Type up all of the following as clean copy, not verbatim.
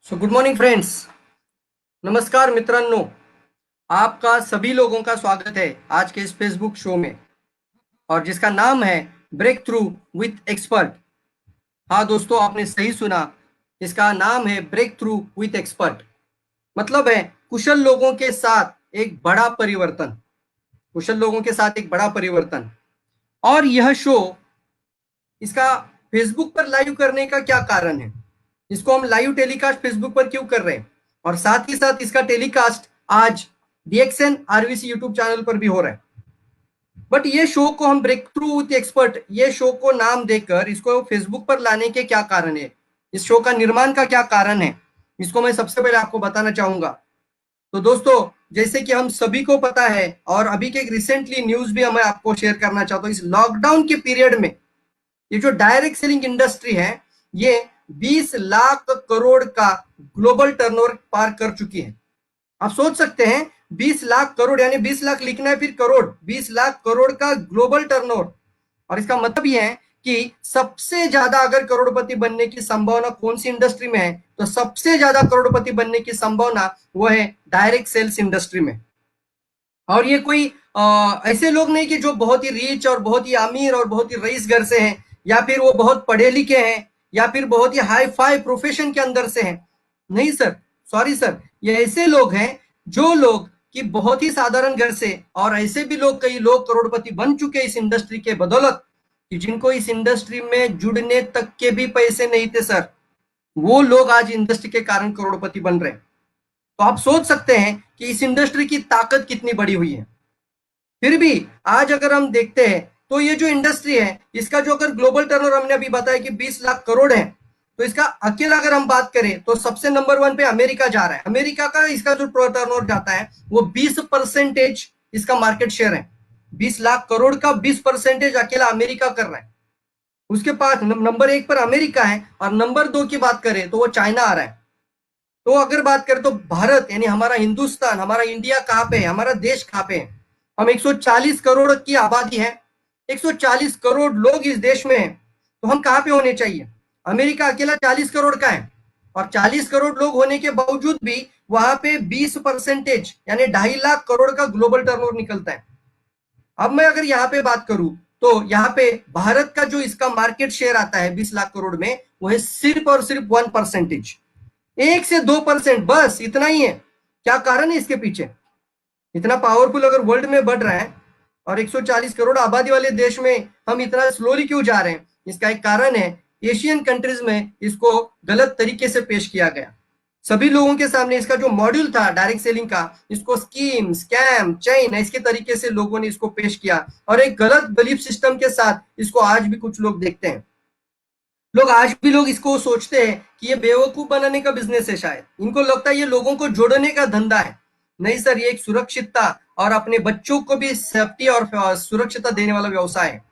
So good morning friends. नमस्कार मित्रांनो, आपका सभी लोगों का स्वागत है आज के इस फेसबुक शो में, और जिसका नाम है ब्रेक थ्रू विथ एक्सपर्ट। हाँ दोस्तों, आपने सही सुना, इसका नाम है ब्रेक थ्रू विथ एक्सपर्ट। मतलब है कुशल लोगों के साथ एक बड़ा परिवर्तन, कुशल लोगों के साथ एक बड़ा परिवर्तन। और यह शो, इसका फेसबुक पर लाइव करने का क्या कारण है, इसको हम लाइव टेलीकास्ट फेसबुक पर क्यों कर रहे हैं, और साथ ही साथ इसका टेलीकास्ट आज डीएक्सएन आरवीसी यूट्यूब चैनल पर भी हो रहा है। बट ये शो को हम ब्रेक थ्रू विथ एक्सपर्ट, ये शो को नाम देकर इसको फेसबुक पर लाने के क्या कारण है, इस शो का निर्माण का क्या कारण है, इसको मैं सबसे पहले आपको बताना चाहूंगा। तो दोस्तों, जैसे कि हम सभी को पता है, और अभी के रिसेंटली न्यूज भी मैं आपको शेयर करना चाहता हूँ, इस लॉकडाउन के पीरियड में ये जो डायरेक्ट सेलिंग इंडस्ट्री है, ये 20 लाख करोड़ का ग्लोबल टर्नओवर पार कर चुकी है। आप सोच सकते हैं 20 लाख करोड़, यानी 20 लाख लिखना है फिर करोड़, 20 लाख करोड़ का ग्लोबल टर्नओवर। और इसका मतलब यह है कि सबसे ज्यादा अगर करोड़पति बनने की संभावना कौन सी इंडस्ट्री में है, तो सबसे ज्यादा करोड़पति बनने की संभावना वो है डायरेक्ट सेल्स इंडस्ट्री में। और ये कोई ऐसे लोग नहीं कि जो बहुत ही रिच और बहुत ही अमीर और बहुत ही रईस घर से हैं, या फिर वो बहुत पढ़े लिखे हैं, या फिर बहुत ही हाई फाई प्रोफेशन के अंदर से हैं। नहीं सर, सॉरी सर, ये ऐसे लोग हैं जो लोग कि बहुत ही साधारण घर से, और ऐसे भी लोग, कई लोग करोड़पति बन चुके इस इंडस्ट्री के बदौलत, कि जिनको इस इंडस्ट्री में जुड़ने तक के भी पैसे नहीं थे सर, वो लोग आज इंडस्ट्री के कारण करोड़पति बन रहे हैं। तो आप सोच सकते हैं कि इस इंडस्ट्री की ताकत कितनी बड़ी हुई है। फिर भी आज अगर हम देखते हैं तो ये जो इंडस्ट्री है, इसका जो अगर ग्लोबल टर्नओवर हमने अभी बताया कि 20 लाख करोड़ है, तो इसका अकेला अगर हम बात करें तो सबसे नंबर 1 पे अमेरिका जा रहा है। अमेरिका का इसका जो टर्नओवर जाता है वो 20% इसका मार्केट शेयर है। 20 लाख करोड़ का 20% अकेला अमेरिका कर रहा है। उसके पास नंबर 1 पर अमेरिका है, और नंबर 2 की बात करें तो वो चाइना आ रहा है। तो अगर बात करें तो भारत, यानी हमारा हिंदुस्तान, हमारा इंडिया कहाँ पे है, हमारा देश कहाँ पे है। हम 140 करोड़ की आबादी है, 140 करोड़ लोग इस देश में हैं, तो हम कहाँ पे होने चाहिए। अमेरिका अकेला 40 करोड़ का है, और 40 करोड़ लोग होने के बावजूद भी वहां पे 20% यानी 2.5 लाख करोड़ का ग्लोबल टर्नओवर निकलता है। अब मैं अगर यहाँ पे बात करूं तो यहाँ पे भारत का जो इसका मार्केट शेयर आता है 20 लाख करोड़ में, वो है सिर्फ और सिर्फ 1%, 1 से 2%, बस इतना ही है। क्या कारण है इसके पीछे, इतना पावरफुल अगर वर्ल्ड में बढ़ रहा है और 140 करोड़ आबादी वाले देश में हम इतना स्लोली क्यों जा रहे हैं, इसका एक कारण है एशियन कंट्रीज में इसको गलत तरीके से पेश किया गया। सभी लोगों के सामने इसका जो मॉड्यूल था डायरेक्ट सेलिंग का, इसको स्कीम, स्कैम, चेन, इसके तरीके से लोगों ने इसको पेश किया, और एक गलत बिलीफ सिस्टम के साथ इसको आज भी कुछ लोग देखते हैं। आज भी लोग इसको सोचते हैं कि ये बेवकूफ बनाने का बिजनेस है, शायद इनको लगता है ये लोगों को जोड़ने का धंधा है। नहीं सर, ये एक सुरक्षितता और अपने बच्चों को भी सेफ्टी और सुरक्षितता देने वाला व्यवसाय है।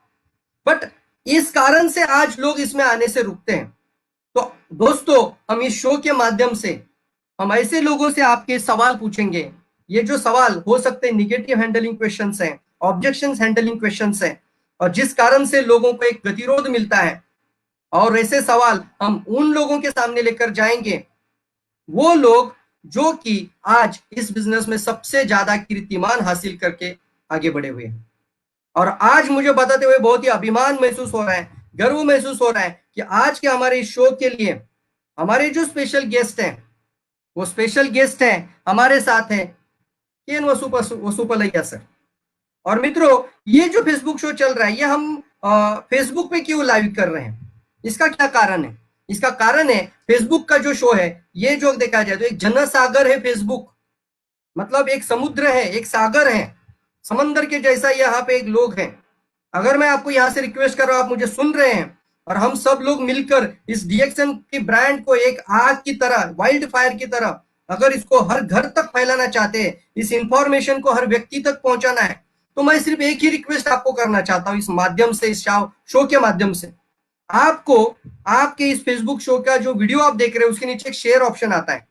बट इस कारण से आज लोग इसमें आने से रुकते हैं। तो दोस्तों, हम इस शो के माध्यम से हम ऐसे लोगों से आपके सवाल पूछेंगे। ये जो सवाल हो सकते हैं निगेटिव हैंडलिंग क्वेश्चंस हैं, ऑब्जेक्शंस हैंडलिंग क्वेश्चंस हैं, और जिस कारण से लोगों को एक गतिरोध मिलता है, और ऐसे सवाल हम उन लोगों के सामने लेकर जाएंगे, वो लोग जो कि आज इस बिजनेस में सबसे ज्यादा कीर्तिमान हासिल करके आगे बढ़े हुए हैं। और आज मुझे बताते हुए बहुत ही अभिमान महसूस हो रहा है, गर्व महसूस हो रहा है कि आज के हमारे इस शो के लिए हमारे जो स्पेशल गेस्ट हैं, वो स्पेशल गेस्ट हैं हमारे साथ हैं केन वसुपलैया सर। और मित्रों, ये जो फेसबुक शो चल रहा है, ये हम फेसबुक पे क्यों लाइव कर रहे हैं, इसका क्या कारण है? इसका कारण है फेसबुक का जो शो है, ये जो देखा जाए तो एक जनसागर है फेसबुक, मतलब एक समुद्र है, एक सागर है, समंदर के जैसा यहाँ पे एक लोग हैं। अगर मैं आपको यहाँ से रिक्वेस्ट कर रहा हूँ, आप मुझे सुन रहे हैं, और हम सब लोग मिलकर इस डीएक्सएन की ब्रांड को एक आग की तरह, वाइल्ड फायर की तरह, अगर इसको हर घर तक फैलाना चाहते हैं, इस इंफॉर्मेशन को हर व्यक्ति तक पहुंचाना है, तो मैं सिर्फ एक ही रिक्वेस्ट आपको करना चाहता हूँ इस माध्यम से, इस शो के माध्यम से। आपको आपके इस फेसबुक शो का जो वीडियो आप देख रहे हैं उसके नीचे एक शेयर ऑप्शन आता है,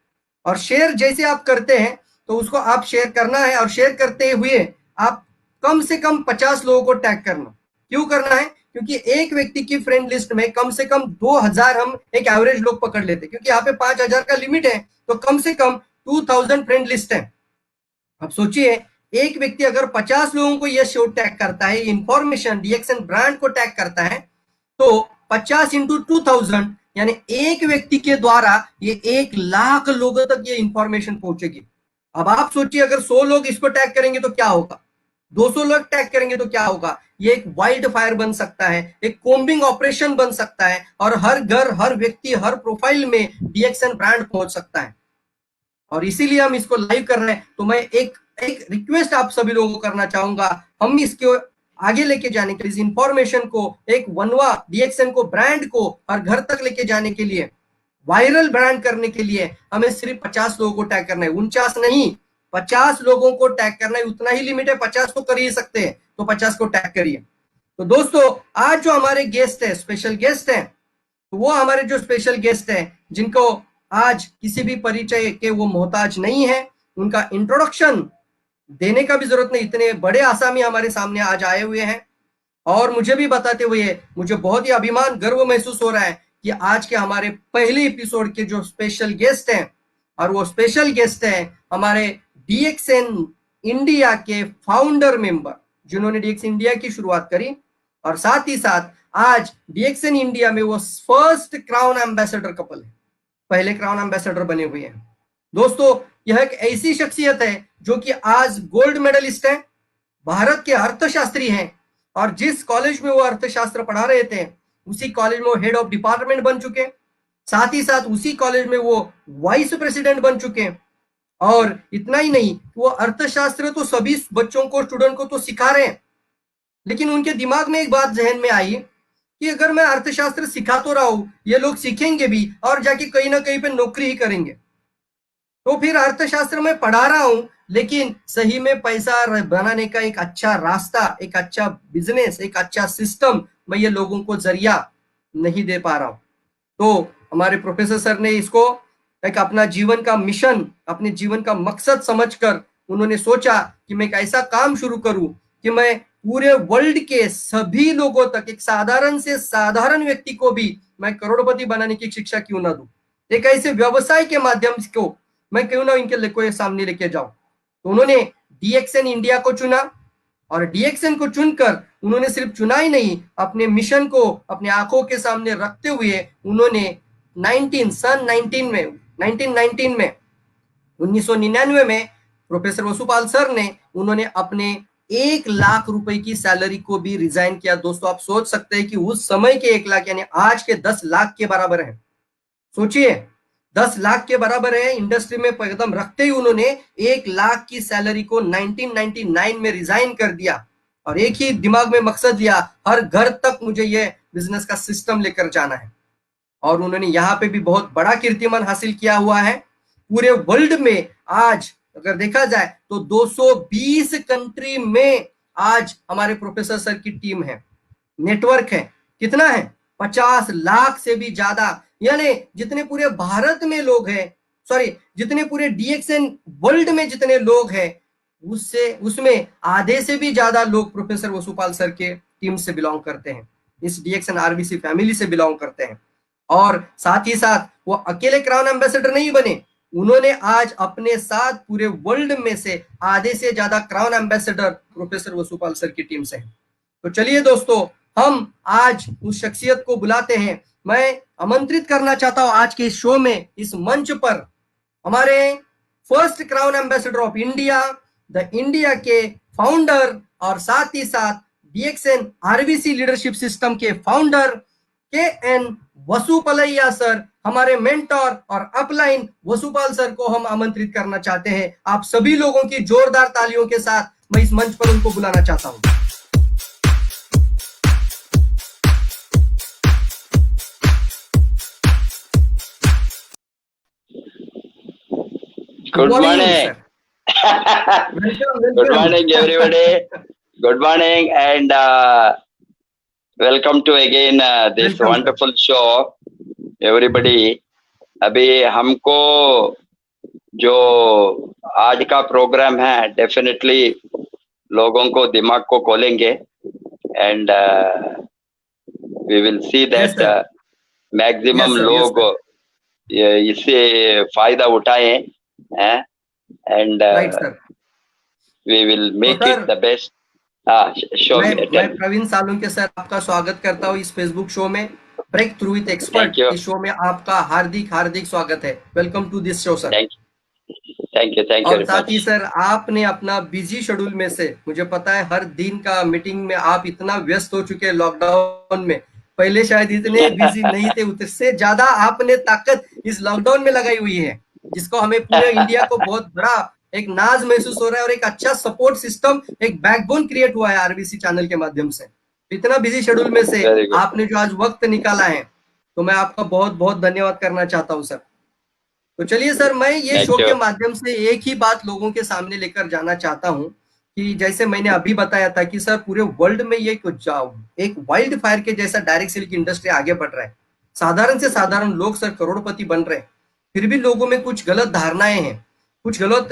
और शेयर जैसे आप करते हैं तो उसको आप शेयर करना है, और शेयर करते हुए आप कम से कम 50 लोगों को टैग करना। क्यों करना है? क्योंकि एक व्यक्ति की फ्रेंड लिस्ट में कम से कम 2000 हम एक एवरेज लोग पकड़ लेते हैं, क्योंकि यहाँ पे 5000 का लिमिट है, तो कम से कम 2000 फ्रेंड लिस्ट है। अब सोचिए, एक व्यक्ति अगर 50 लोगों को यह शो टैग करता है, इंफॉर्मेशन डीएक्सएन ब्रांड को टैग करता है, तो 50 इंटू 2000 यानी एक व्यक्ति के द्वारा ये 1 लाख लोगों तक ये इंफॉर्मेशन पहुंचेगी। अब आप सोचिए, अगर 100 लोग इसको टैग करेंगे तो क्या होगा, 200 लोग टैग करेंगे तो क्या होगा। ये एक वाइल्ड फायर बन सकता है, एक कोम्बिंग ऑपरेशन बन सकता है, और हर घर, हर व्यक्ति, हर प्रोफाइल में डीएक्सएन ब्रांड पहुंच सकता है। और इसीलिए हम इसको लाइव कर रहे हैं। तो मैं एक एक रिक्वेस्ट आप सभी लोगों को करना चाहूंगा, हम इसको आगे लेके जाने के लिए, इस इंफॉर्मेशन को, एक वनवा डीएक्सएन को, ब्रांड को हर घर तक लेके जाने के लिए, वायरल ब्रांड करने के लिए हमें सिर्फ 50 लोगों को टैग करना है, 49 नहीं, 50 लोगों को टैग करना है। उतना ही लिमिट है, 50 तो कर ही सकते हैं, तो 50 को टैग करिए। तो दोस्तों, आज जो हमारे गेस्ट है, स्पेशल गेस्ट है, तो वो हमारे जो स्पेशल गेस्ट हैं, जिनको आज किसी भी परिचय के वो मोहताज नहीं है, उनका इंट्रोडक्शन देने का भी जरूरत नहीं, इतने बड़े आसामी हमारे सामने आज आए हुए हैं। और मुझे भी बताते हुए मुझे बहुत ही अभिमान, गर्व महसूस हो रहा है कि आज के हमारे पहले एपिसोड के जो स्पेशल गेस्ट हैं, और वो स्पेशल गेस्ट हैं हमारे डीएक्सएन इंडिया के फाउंडर मेंबर, जिन्होंने डीएक्सएन इंडिया की शुरुआत करी, और साथ ही साथ आज डीएक्सएन इंडिया में वो फर्स्ट क्राउन एम्बेसडर कपल है, पहले क्राउन एम्बेसडर बने हुए हैं। दोस्तों, यह एक ऐसी शख्सियत है जो कि आज गोल्ड मेडलिस्ट है, भारत के अर्थशास्त्री हैं, और जिस कॉलेज में वो अर्थशास्त्र पढ़ा रहे थे, उसी कॉलेज में वो हेड ऑफ डिपार्टमेंट बन चुके, साथ ही साथ उसी कॉलेज में वो वाइस प्रेसिडेंट बन चुके। और इतना ही नहीं, वो अर्थशास्त्र तो सभी बच्चों को, स्टूडेंट को तो सिखा रहे हैं, लेकिन उनके दिमाग में एक बात जहन में आई कि अगर मैं अर्थशास्त्र सिखा तो रहा हूं, ये लोग सीखेंगे भी और जाके कहीं ना कहीं पे नौकरी ही करेंगे, तो फिर अर्थशास्त्र में पढ़ा रहा हूं, लेकिन सही में पैसा बनाने का एक अच्छा रास्ता, एक अच्छा बिजनेस, एक अच्छा सिस्टम मैं ये लोगों को जरिया नहीं दे पा रहा हूं। तो हमारे प्रोफेसर सर ने इसको एक अपना जीवन का मिशन, अपने जीवन का मकसद समझकर उन्होंने सोचा कि मैं एक ऐसा काम शुरू करूं कि मैं पूरे वर्ल्ड के सभी लोगों तक, एक साधारण से साधारण व्यक्ति को भी मैं करोड़पति बनाने की शिक्षा क्यों ना दूं, एक ऐसे व्यवसाय के माध्यम को मैं क्यों ना इनके लेको सामने लेके जाऊं। तो उन्होंने डीएक्सएन इंडिया को चुना, और डीएक्सएन को चुनकर उन्होंने सिर्फ चुना ही नहीं, अपने मिशन को अपने आंखों के सामने रखते हुए उन्होंने 1919 में 1999 में प्रोफेसर वसुपाल सर ने, उन्होंने अपने 1 लाख रुपए की सैलरी को भी रिजाइन किया। दोस्तों, आप सोच सकते हैं कि उस समय के 1 लाख यानी आज के 10 लाख के बराबर है। सोचिए, 10 लाख के बराबर है, इंडस्ट्री में कदम रखते ही उन्होंने 1 लाख की सैलरी को 1999 में रिजाइन कर दिया, और एक ही दिमाग में मकसद लिया, हर घर तक मुझे यह बिजनेस का सिस्टम लेकर जाना है। और उन्होंने यहाँ पे भी बहुत बड़ा कीर्तिमान हासिल किया हुआ है। पूरे वर्ल्ड में आज अगर देखा जाए तो 220 कंट्री में आज हमारे प्रोफेसर सर की टीम है, नेटवर्क है। कितना है? 50 लाख से भी ज्यादा, यानी जितने पूरे भारत में लोग हैं, सॉरी, जितने पूरे डीएक्सएन वर्ल्ड में जितने लोग हैं, उससे उसमें आधे से भी ज्यादा लोग प्रोफेसर वसुपाल सर के टीम से बिलोंग करते हैं, इस डीएक्सएन आरबीसी फैमिली से बिलोंग करते हैं। और साथ ही साथ वो अकेले क्राउन एम्बेसडर नहीं बने, उन्होंने आज अपने साथ पूरे वर्ल्ड में से आधे से ज्यादा crown ambassador professor Vasupal sir की टीम से हैं। तो चलिए दोस्तों, हम आज उस शख्सियत को बुलाते हैं। मैं आमंत्रित करना चाहता हूं आज के इस शो में, इस मंच पर हमारे first crown ambassador of India, the India के फाउंडर, और साथ ही साथ डीएक्सएन आरबीसी लीडरशिप सिस्टम के फाउंडर, KN वसुपलैया सर, हमारे मेंटोर और अपलाइन वसुपाल सर को हम आमंत्रित करना चाहते हैं। आप सभी लोगों की जोरदार तालियों के साथ मैं इस मंच पर उनको बुलाना चाहता हूं। Good morning. sir. Welcome. Good morning, everybody. Good morning, and welcome to again this Welcome, wonderful show, everybody. अभी हमको जो आज का प्रोग्राम है डेफिनेटली लोगों को दिमाग को खोलेंगे and we will see that maximum लोग इससे फायदा उठाएं हैं and we will make it the best show. मैं प्रवीण सालुंके सर आपका स्वागत करता हूँ इस फेसबुक शो में, ब्रेक थ्रू विद एक्सपर्ट। इस शो में आपका हार्दिक स्वागत है। Welcome to this show sir. Thank you. और साथ ही सर, आपने अपना बिजी शेड्यूल में से, मुझे पता है हर दिन का मीटिंग में आप इतना व्यस्त हो चुके हैं लॉकडाउन में, पहले शायद इतने बिजी नहीं थे, उससे ज्यादा आपने ताकत इस लॉकडाउन में लगाई हुई है, जिसको हमें पूरे इंडिया को बहुत बड़ा एक नाज महसूस हो रहा है और एक अच्छा सपोर्ट सिस्टम, एक बैकबोन क्रिएट हुआ है आरबीसी चैनल के माध्यम से। इतना बिजी शेड्यूल में से आपने जो आज वक्त निकाला है, तो मैं आपका बहुत बहुत धन्यवाद करना चाहता हूँ सर। तो चलिए सर, मैं ये शो के माध्यम से एक ही बात लोगों के सामने लेकर जाना चाहता हूँ कि जैसे मैंने अभी बताया था कि सर पूरे वर्ल्ड में ये एक वाइल्ड फायर के जैसा डायरेक्ट सेल की इंडस्ट्री आगे बढ़ रहा है। साधारण से साधारण लोग सर करोड़पति बन रहे हैं, फिर भी लोगों में कुछ गलत धारणाएं हैं, कुछ गलत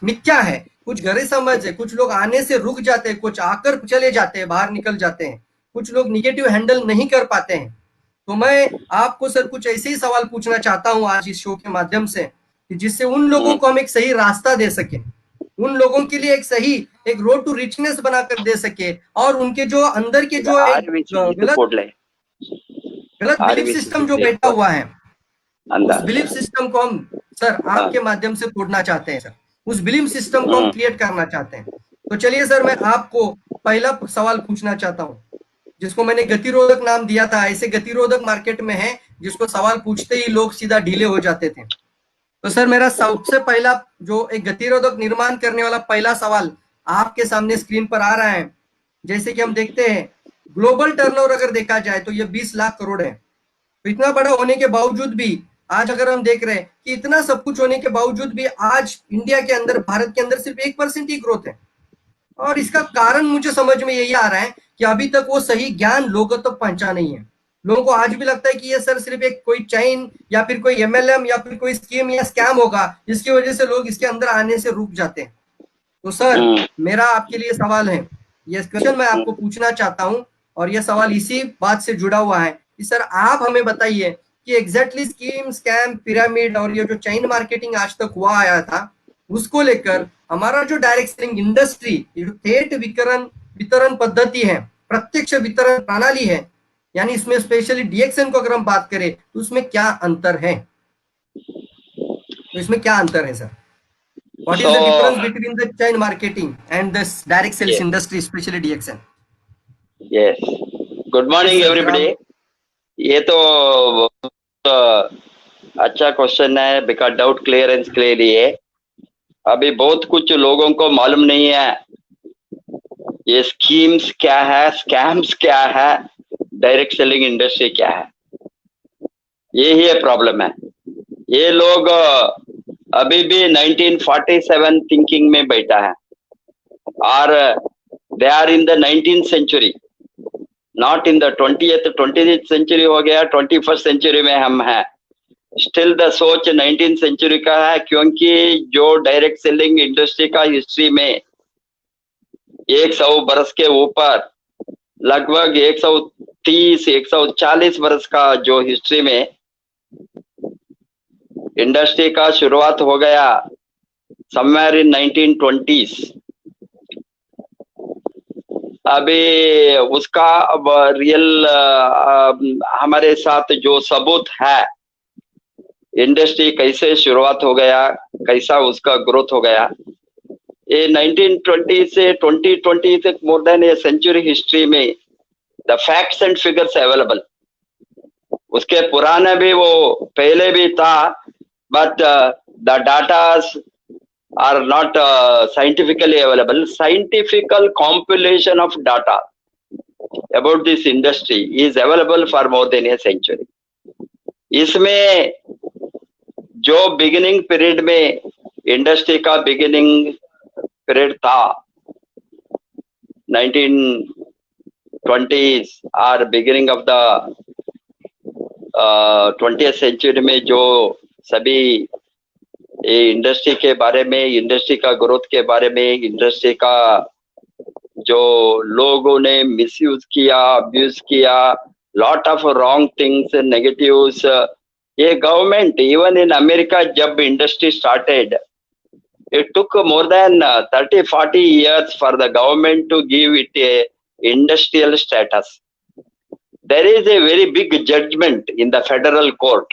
मिथ्या है, कुछ गलत समझ है, कुछ लोग आने से रुक जाते हैं, कुछ आकर चले जाते हैं, बाहर निकल जाते हैं, कुछ लोग निगेटिव हैंडल नहीं कर पाते हैं। तो मैं आपको सर कुछ ऐसे ही सवाल पूछना चाहता हूं आज इस शो के माध्यम से कि जिससे उन लोगों को हम एक सही रास्ता दे सके, उन लोगों के लिए एक रोड टू रिचनेस बनाकर दे सके, और उनके जो अंदर के जो गलत बिलीफ सिस्टम जो बैठा हुआ है, उस बिलीफ सिस्टम को हम सर आपके माध्यम से तोड़ना चाहते हैं सर, उस बिलीफ सिस्टम को हम क्रिएट करना चाहते हैं। तो चलिए सर, मैं आपको पहला सवाल पूछना चाहता हूँ, जिसको मैंने गतिरोधक नाम दिया था। ऐसे गतिरोधक मार्केट में है जिसको सवाल पूछते ही लोग सीधा ढीले हो जाते थे। तो सर, मेरा सबसे पहला जो एक गतिरोधक निर्माण करने वाला पहला सवाल आपके सामने स्क्रीन पर आ रहा है। जैसे कि हम देखते हैं, ग्लोबल टर्नओवर अगर देखा जाए तो ये 20 लाख करोड़ है। तो इतना बड़ा होने के बावजूद भी आज अगर हम देख रहे हैं कि इतना सब कुछ होने के बावजूद भी आज इंडिया के अंदर, भारत के अंदर सिर्फ 1% ही ग्रोथ है। और इसका कारण मुझे समझ में यही आ रहा है कि अभी तक वो सही ज्ञान लोगों तक पहुंचा नहीं है। लोगों को आज भी लगता है कि ये सर सिर्फ एक कोई चैन या फिर कोई एमएलएम या फिर कोई स्कीम या स्कैम होगा, जिसकी वजह से लोग इसके अंदर आने से रुक जाते हैं। तो सर, मेरा आपके लिए सवाल है, ये क्वेश्चन मैं आपको पूछना चाहता हूं, और ये सवाल इसी बात से जुड़ा हुआ है कि सर आप हमें बताइए कि एग्जैक्टली स्कीम, स्कैम, पिरामिड और ये जो चैन मार्केटिंग आज तक हुआ आया था, उसको लेकर हमारा जो डायरेक्ट सेलिंग इंडस्ट्री, जो थेट वितरण पद्धति है, प्रत्यक्ष वितरण प्रणाली है, यानी इसमें स्पेशली डीएक्सएन को अगर हम बात करें तो उसमें क्या अंतर है? तो इसमें क्या अंतर है sir? What is the difference between the chain marketing and this direct sales industry, especially DXN? Yes. Good morning, everybody. ये तो अच्छा क्वेश्चन है, बिकॉज डाउट क्लियरेंस के लिए अभी बहुत कुछ लोगों को मालूम नहीं है ये स्कीम्स क्या है, स्कैम्स क्या है, डायरेक्ट सेलिंग इंडस्ट्री क्या है। यही प्रॉब्लम है। ये लोग अभी भी 1947 थिंकिंग में बैठा है, और they are in the 19th century, not in the 20th century हो गया, 21st सेंचुरी में हम हैं। स्टिल द सोच 19th सेंचुरी का है, क्योंकि जो डायरेक्ट सेलिंग इंडस्ट्री का हिस्ट्री में 100 बरस के ऊपर, लगभग 130-140 बरस का जो हिस्ट्री में इंडस्ट्री का शुरुआत हो गया समवेयर इन 1920s। अभी उसका अब रियल हमारे साथ जो सबूत है, इंडस्ट्री कैसे शुरुआत हो गया, कैसा उसका ग्रोथ हो गया, ये 1920 से 2020 तक more than a century history में the facts and figures available. उसके पुराने भी वो पहले भी था, but the data are not scientifically available. Scientific compilation of data about this industry is available for more than a century. इसमें जो बिगिनिंग पीरियड में इंडस्ट्री का बिगिनिंग पीरियड था 1920s और beginning of the 20th century में जो सभी industry के बारे में, इंडस्ट्री का ग्रोथ के बारे में, इंडस्ट्री का जो लोगों ने मिसयूज किया, अब्यूज किया, lot of wrong things, negatives, ये गवर्नमेंट इवन इन अमेरिका जब industry started, it took more than 30-40 years for the government to give it a industrial status. There is a very big judgment in the federal court.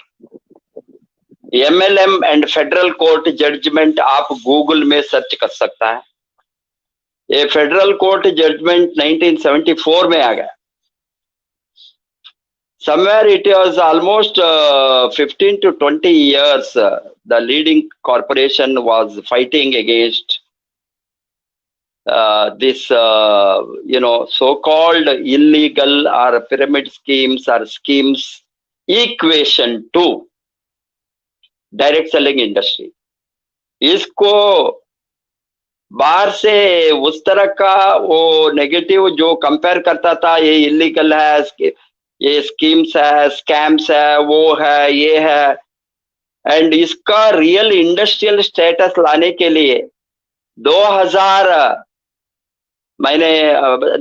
MLM and federal court judgment आप Google में search कर सकता है. ये federal court judgement 1974 में आ गया. Somewhere it was almost 15 to 20 years the leading corporation was fighting against this so-called illegal or pyramid schemes or schemes equation to direct selling industry. इसको बाहर से उस तरह का वो नेगेटिव जो कंपेयर करता था, ये इलीगल है, ये स्कीम्स है, स्कैम्स है, वो है, ये है, एंड इसका रियल इंडस्ट्रियल स्टेटस लाने के लिए 2000 मैंने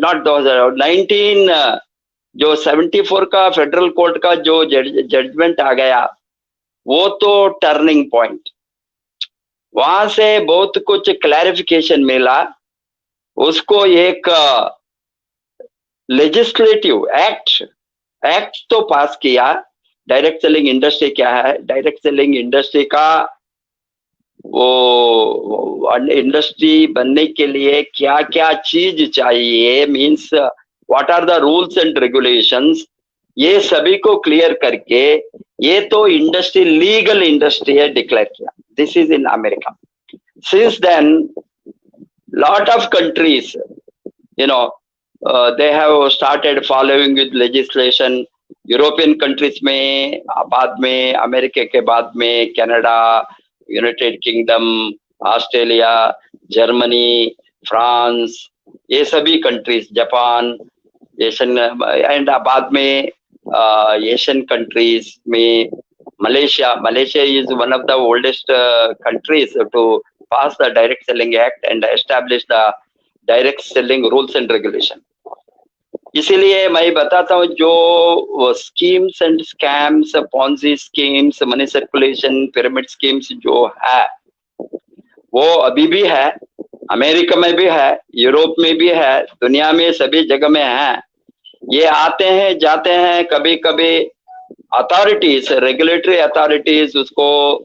नॉट 2000 19 जो 74 का फेडरल कोर्ट का जो जजमेंट आ गया, वो तो टर्निंग पॉइंट. वहां से बहुत कुछ क्लैरिफिकेशन मिला. उसको एक लेजिस्लेटिव एक्ट तो पास किया. डायरेक्ट सेलिंग इंडस्ट्री क्या है, डायरेक्ट सेलिंग इंडस्ट्री का वो इंडस्ट्री बनने के लिए क्या क्या चीज चाहिए, means what are the rules and regulations, ये सभी को क्लियर करके ये तो इंडस्ट्री लीगल इंडस्ट्री है डिक्लेयर किया. This is in America. Since then lot of countries they have started following with legislation. European countries में, बाद में अमेरिका के बाद में Canada, United Kingdom, Australia, Germany, France, ये सभी कंट्रीज, जापान, एशियन, एंड बाद में एशियन कंट्रीज में Malaysia is one of the oldest countries to pass the direct selling act and establish the direct selling rules and regulation. इसीलिए मैं बताता हूँ जो schemes and scams, Ponzi schemes, money circulation, pyramid schemes जो है वो अभी भी है, अमेरिका में भी है, यूरोप में भी है, दुनिया में सभी जगह में है. ये आते हैं जाते हैं, कभी कभी अथॉरिटीज, रेगुलेटरी अथॉरिटीज उसको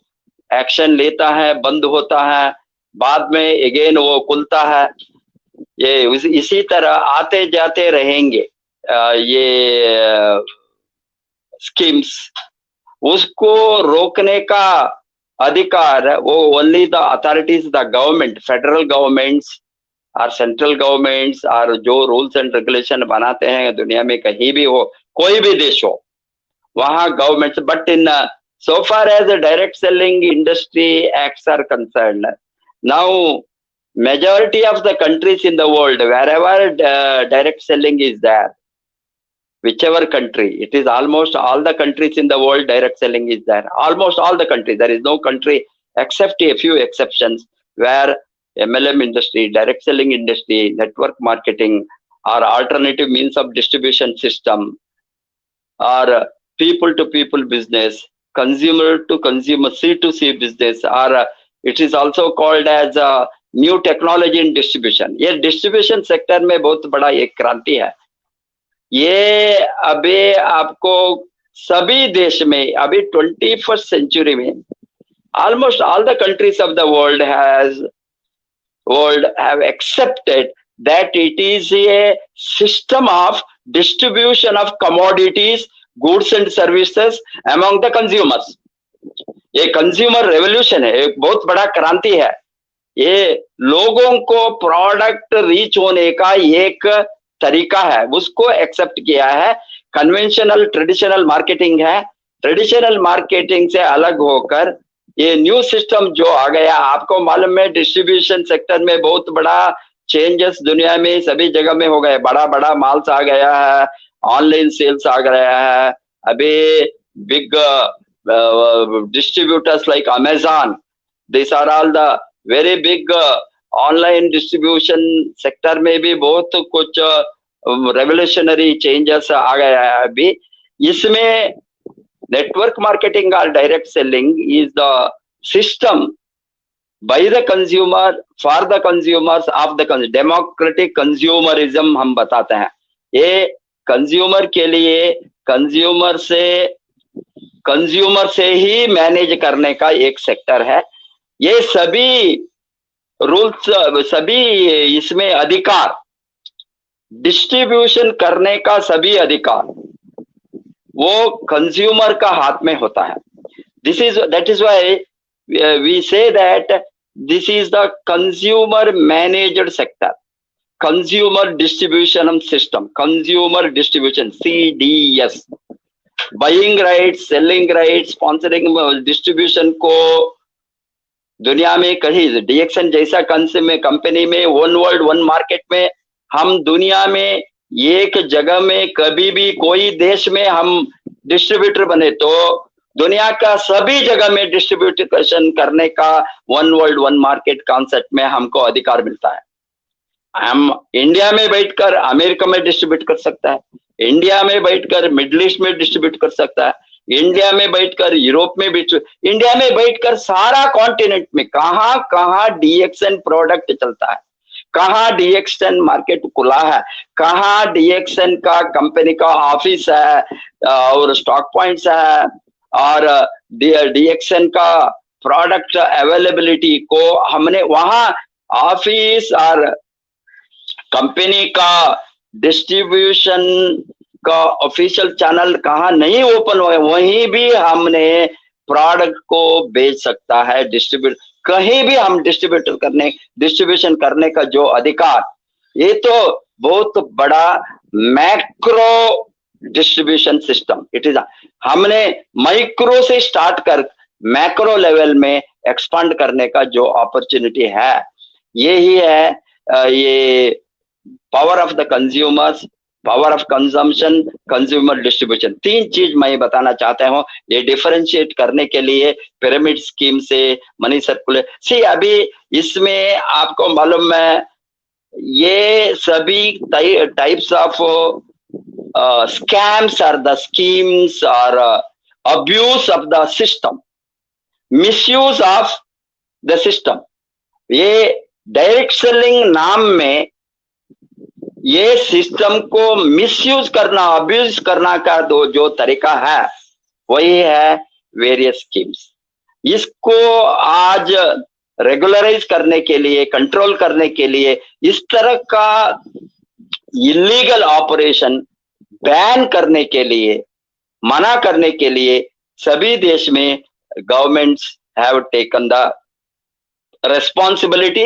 एक्शन लेता है, बंद होता है, बाद में अगेन वो खुलता है. ये इसी तरह आते जाते रहेंगे ये स्कीम्स. उसको रोकने का अधिकार वो only the authorities, the government, federal governments और सेंट्रल गवर्नमेंट्स और जो रूल्स एंड रेगुलेशन बनाते हैं दुनिया में कहीं भी हो, कोई भी देश हो, वहां governments. But in so far as the direct selling industry acts are concerned, now majority of the countries in the world, wherever direct selling is there, whichever country it is, almost all the countries in the world direct selling is there. Almost all the countries, there is no country except a few exceptions where MLM industry, direct selling industry, network marketing or alternative means of distribution system or people to people business, consumer to consumer, C2C business, or it is also called as a new technology in distribution. ये distribution sector में बहुत बड़ा एक क्रांति है. ये अभी आपको सभी देश में, अभी 21st सेंचुरी में almost all the countries of the world have accepted that it is a system of distribution of commodities goods and services among the consumers. ये कंज्यूमर रेवोल्यूशन है, एक बहुत बड़ा क्रांति है। ये लोगों को प्रोडक्ट रीच होने का एक तरीका है, उसको एक्सेप्ट किया है। कन्वेंशनल ट्रेडिशनल मार्केटिंग है, ट्रेडिशनल मार्केटिंग से अलग होकर ये न्यू सिस्टम जो आ गया। आपको मालूम है डिस्ट्रीब्यूशन सेक्टर में बहुत बड़ा चेंजेस दुनिया में सभी जगह में हो गए, बड़ा बड़ा माल्स आ गया है, ऑनलाइन सेल्स आ गया है। अभी big distributors like Amazon, these are all the very big online distribution sector में भी बहुत कुछ revolutionary changes आ गया है। अभी इसमें network marketing or direct selling is the system by the consumer for the consumers of the democratic consumerism हम बताते हैं। ये कंज्यूमर के लिए कंज्यूमर से ही मैनेज करने का एक सेक्टर है। ये सभी रूल्स, सभी इसमें अधिकार, डिस्ट्रीब्यूशन करने का सभी अधिकार वो कंज्यूमर का हाथ में होता है। that is why we say that this is the consumer managed sector, consumer distribution system, consumer distribution CDS, buying rights, selling rights, sponsoring, distribution को दुनिया में कहीं डीएक्सन जैसा कंपनी में वन वर्ल्ड वन मार्केट में हम दुनिया में एक जगह में कभी भी कोई देश में हम डिस्ट्रीब्यूटर बने तो दुनिया का सभी जगह में डिस्ट्रीब्यूशन करने का one world one market concept में हमको अधिकार मिलता है। हम इंडिया में बैठकर अमेरिका में डिस्ट्रीब्यूट कर सकता है, इंडिया में बैठकर मिडिल ईस्ट में डिस्ट्रीब्यूट कर सकता है, इंडिया में बैठकर यूरोप में भी, इंडिया में बैठकर सारा कॉन्टिनेंट में कहां कहां डीएक्सन प्रोडक्ट चलता है, कहां डीएक्सन मार्केट खुला है, कहां डीएक्सन का कंपनी का ऑफिस है और स्टॉक पॉइंट्स है और डीएक्सन का प्रोडक्ट अवेलेबिलिटी को हमने वहां ऑफिस और कंपनी का डिस्ट्रीब्यूशन का ऑफिशियल चैनल कहाँ नहीं ओपन हुए वहीं भी हमने प्रोडक्ट को बेच सकता है। कहीं भी हम डिस्ट्रीब्यूशन करने का जो अधिकार, ये तो बहुत बड़ा macro distribution system it is. हमने माइक्रो से स्टार्ट कर मैक्रो लेवल में एक्सपांड करने का जो अपॉर्चुनिटी है, यही है ये power of the consumers, power of consumption, consumer distribution. तीन चीज मैं बताना चाहता हूँ ये डिफरेंशिएट करने के लिए पिरामिड स्कीम से मनी सर्कुलेट सी। अभी इसमें आपको मालूम है ये सभी टाइप्स ऑफ स्कैम्स और द स्कीम्स और abuse of the system, misuse of the system, ये डायरेक्ट सेलिंग नाम में ये सिस्टम को मिसयूज करना, अब्यूज करना का जो तरीका है वही है वेरियस स्कीम्स। इसको आज रेगुलराइज करने के लिए, कंट्रोल करने के लिए, इस तरह का इलीगल ऑपरेशन बैन करने के लिए, मना करने के लिए सभी देश में governments have taken the responsibility.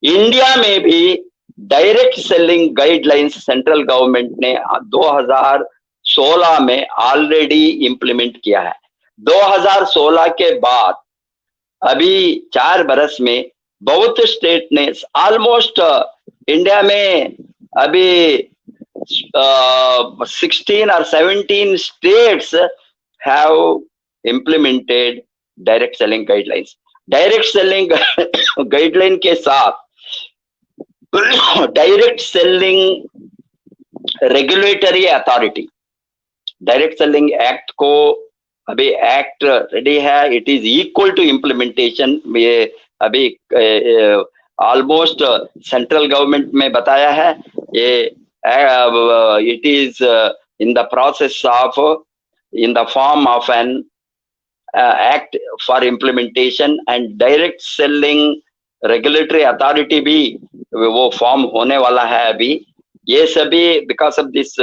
India में भी direct selling guidelines central government ने 2016 में ऑलरेडी इंप्लीमेंट किया है। 2016 के बाद अभी 4 बरस में बहुत स्टेट ने ऑलमोस्ट इंडिया में अभी 16 or 17 states have implemented direct selling guidelines। Direct selling guideline के साथ direct selling regulatory authority, direct selling act को अभी एक्ट रेडी है, it is equal to implementation. ये अभी ऑलमोस्ट सेंट्रल गवर्नमेंट में बताया है ये it is in the process of in the form of an act for implementation and direct selling regulatory authority भी वो फॉर्म होने वाला है अभी। ये सभी because of this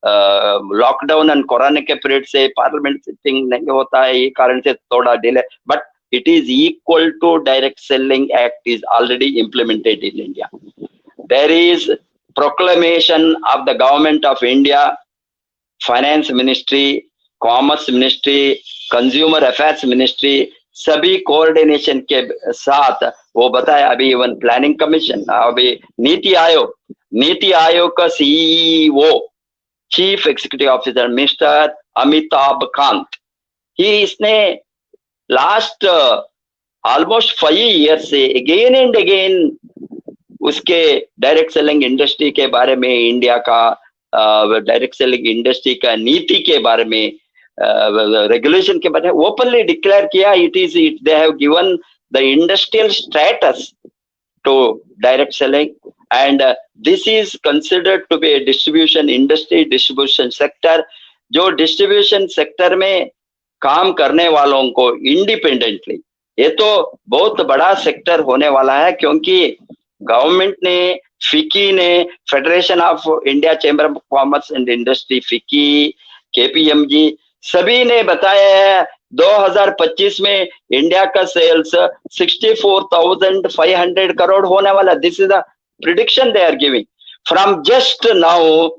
lockdown and corona के पीरियड से पार्लियामेंट सिटिंग नहीं होता है, ये कारण से थोड़ा delay, but it is equal to direct selling act is already implemented in India. There is proclamation of the government of India, finance ministry, commerce ministry, consumer affairs ministry, सभी coordination के साथ वो बताया। अभी इवन प्लानिंग कमीशन, अभी नीति आयोग का CEO, chief executive officer mister Amitabh Kant, ही इसने लास्ट ऑलमोस्ट 5 years से अगेन एंड अगेन उसके डायरेक्ट सेलिंग इंडस्ट्री के बारे में, इंडिया का डायरेक्ट सेलिंग इंडस्ट्री का नीति के बारे में, रेगुलेशन के बारे में ओपनली डिक्लेयर किया। They have given the industrial status to direct selling and this is considered to be distribution industry, distribution sector. जो डिस्ट्रीब्यूशन सेक्टर में काम करने वालों को इंडिपेंडेंटली, ये तो बहुत बड़ा सेक्टर होने वाला है, क्योंकि गवर्नमेंट ने, फिकी ने, federation of India chamber of commerce and industry, फिकी, केपीएमजी, सभी ने बताया है 2025 में इंडिया का सेल्स 64,500 करोड़ होने वाला। This is the prediction they are giving from just now,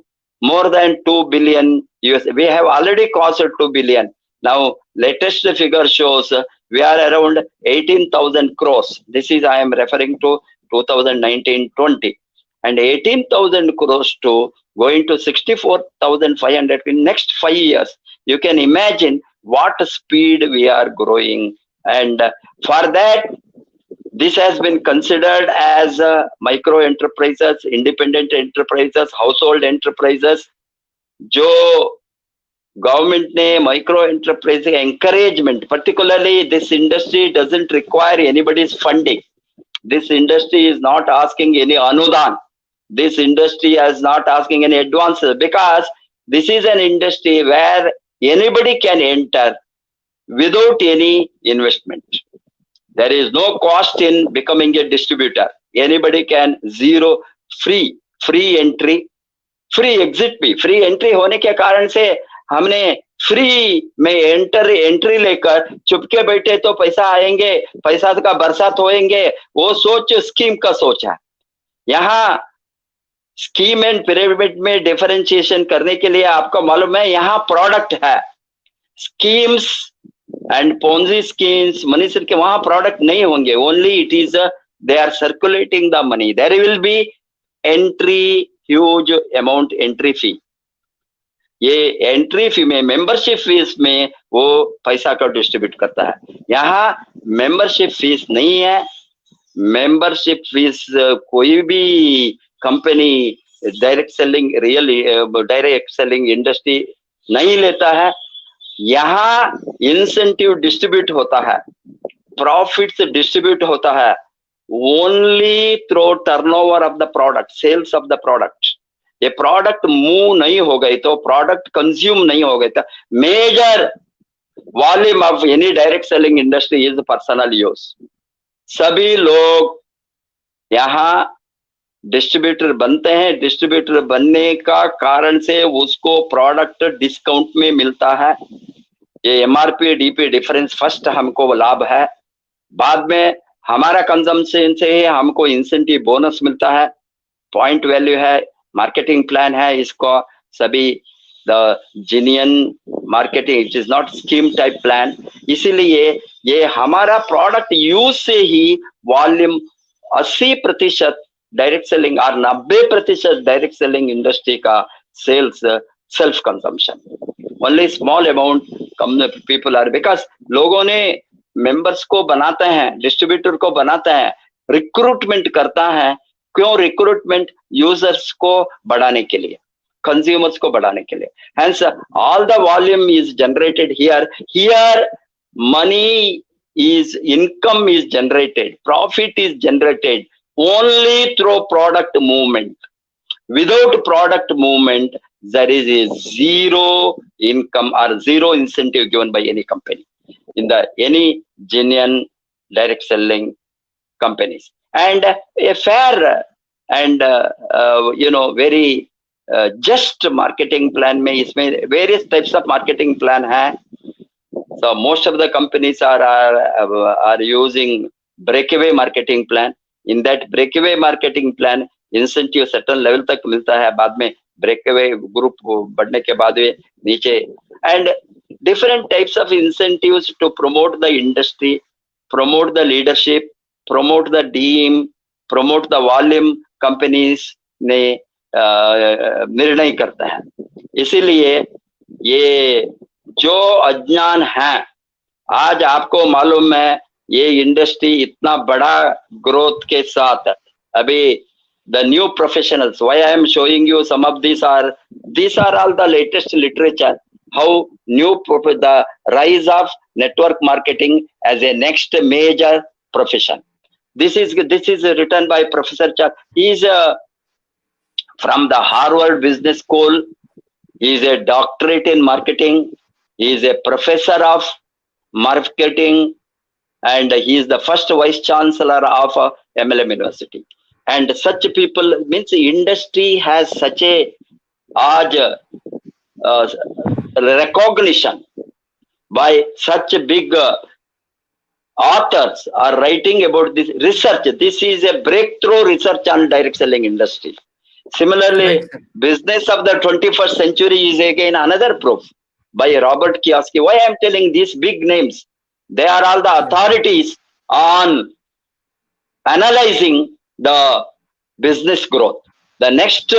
more than 2 billion US. We have already crossed 2 billion. Now, latest figure shows we are around 18,000 crores. This is, I am referring to 2019-20. And 18,000 crores to going to 64,500 in next 5 years. You can imagine what speed we are growing. And for that, this has been considered as micro enterprises, independent enterprises, household enterprises. जो government ने micro enterprise encouragement, particularly this industry doesn't require anybody's funding. This industry is not asking any anudan. This industry is not asking any advances, because this is an industry where anybody can enter without any investment. There is no cost in becoming a distributor. Anybody can zero free entry, free exit भी। free entry होने के कारण से हमने free में entry लेकर चुपके बैठे तो पैसा आएंगे, पैसा का बरसात होएंगे, वो सोच स्कीम का सोच है। यहाँ स्कीम एंड पिरामिड में डिफरेंशिएशन करने के लिए आपको मालूम है, यहाँ प्रोडक्ट है। Schemes and Ponzi schemes, money के वहां प्रोडक्ट नहीं होंगे, only it is they are circulating the money. There will be entry, huge amount entry fee. ये एंट्री फी में, मेंबरशिप फीस में वो पैसा का डिस्ट्रीब्यूट करता है। यहाँ मेंबरशिप फीस नहीं है। मेंबरशिप फीस कोई भी company direct selling, direct selling industry नहीं लेता है। यहाँ इंसेंटिव डिस्ट्रीब्यूट होता है, प्रॉफिट्स डिस्ट्रीब्यूट होता है only through turnover of the product, sales of the product. ये प्रोडक्ट मूव नहीं हो गई तो, प्रोडक्ट कंज्यूम नहीं हो गई तो, major volume of any direct selling industry is personal use. सभी लोग यहाँ डिस्ट्रीब्यूटर बनते हैं। डिस्ट्रीब्यूटर बनने का कारण से उसको प्रोडक्ट डिस्काउंट में मिलता है। ये एमआरपी डीपी डिफरेंस फर्स्ट हमको लाभ है, बाद में हमारा कंजम्पशन से हमको इंसेंटिव बोनस मिलता है, पॉइंट वैल्यू है, मार्केटिंग प्लान है। इसको सभी the genuine marketing, it is not scheme type plan. इसीलिए ये हमारा प्रोडक्ट यूज से ही वॉल्यूम 80% डायरेक्ट सेलिंग और 90% डायरेक्ट सेलिंग इंडस्ट्री का sales self consumption, only small amount come people are, because लोगों ने मेंबर्स को बनाते हैं, डिस्ट्रीब्यूटर को बनाते हैं, रिक्रूटमेंट करता है। क्यों रिक्रूटमेंट? यूजर्स को बढ़ाने के लिए, कंज्यूमर्स को बढ़ाने के लिए। Hence all the volume is generated here money is, income is generated, profit is generated only through product movement. Without product movement, there is a zero income or zero incentive given by any company in the any genuine direct selling companies. And a fair and very just marketing plan में इसमें various types of marketing plan है. So most of the companies are using breakaway marketing plan. In that breakaway marketing plan, incentive certain level तक मिलता है, बाद में breakaway group बढ़ने के बाद में नीचे, and different types of incentives to promote the industry, promote the leadership, promote the team, promote the volume companies ने निर्णय करता है. इसीलिए ये जो अज्ञान है, आज आपको मालूम है ये इंडस्ट्री इतना बड़ा ग्रोथ के साथ अभी the new professionals, why I am showing you some of these are all the latest literature, how the rise of network marketing as a next major profession. This is written by Professor Chuck. He is from the Harvard Business School. He is a doctorate in marketing. He is a professor of marketing, and he is the first vice chancellor of MLM University. And such people means industry has such a recognition by such big authors are writing about this research. This is a breakthrough research on direct selling industry. Similarly, business of the 21st century is again another proof by Robert Kiyosaki. Why I am telling these big names? They are all the authorities on analyzing the business growth. The next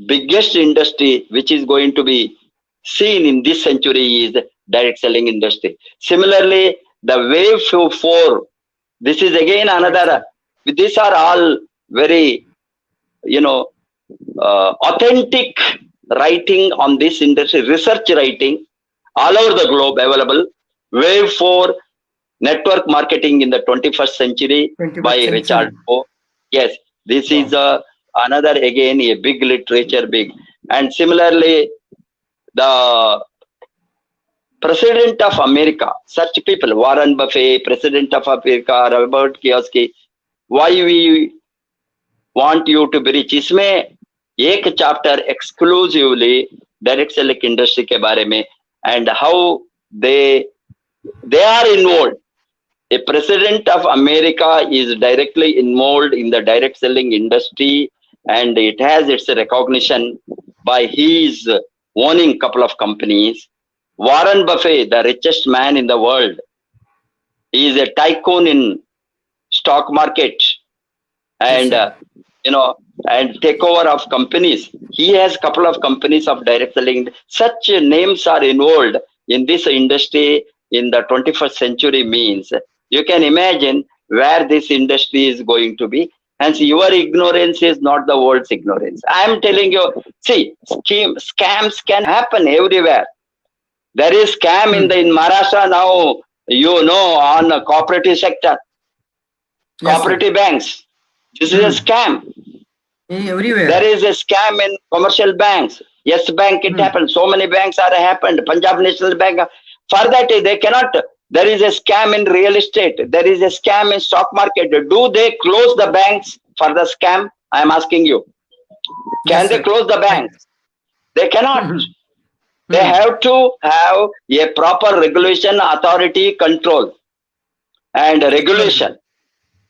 biggest industry which is going to be seen in this century is the direct selling industry. Similarly, the wave 4, this is again another, these are all very, authentic writing on this industry, research writing all over the globe available. Wave 4, network marketing in the 21st century by Richard O. Yes, this is another again a big literature, big. And similarly, the President of America, such people, Warren Buffett, President of America, Robert Kiyosaki, why we want you to be rich? इसमें एक chapter exclusively direct selling industry के बारे में, and how they are involved. A president of America is directly involved in the direct selling industry, and it has its recognition by his owning couple of companies. Warren Buffett, the richest man in the world, he is a tycoon in stock market and and takeover of companies. He has couple of companies of direct selling. Such names are involved in this industry in the 21st century means you can imagine where this industry is going to be. Hence, your ignorance is not the world's ignorance. I am telling you, see, scams can happen everywhere. There is scam in Maharashtra now, on the cooperative sector, cooperative banks. This is a scam. Everywhere. There is a scam in commercial banks. Yes Bank, it happened. So many banks are happened. Punjab National Bank. For that, they cannot. There is a scam in real estate. There is a scam in stock market. Do they close the banks for the scam? I am asking you. Can they close the banks? They cannot. They have to have a proper regulation, authority, control, and regulation.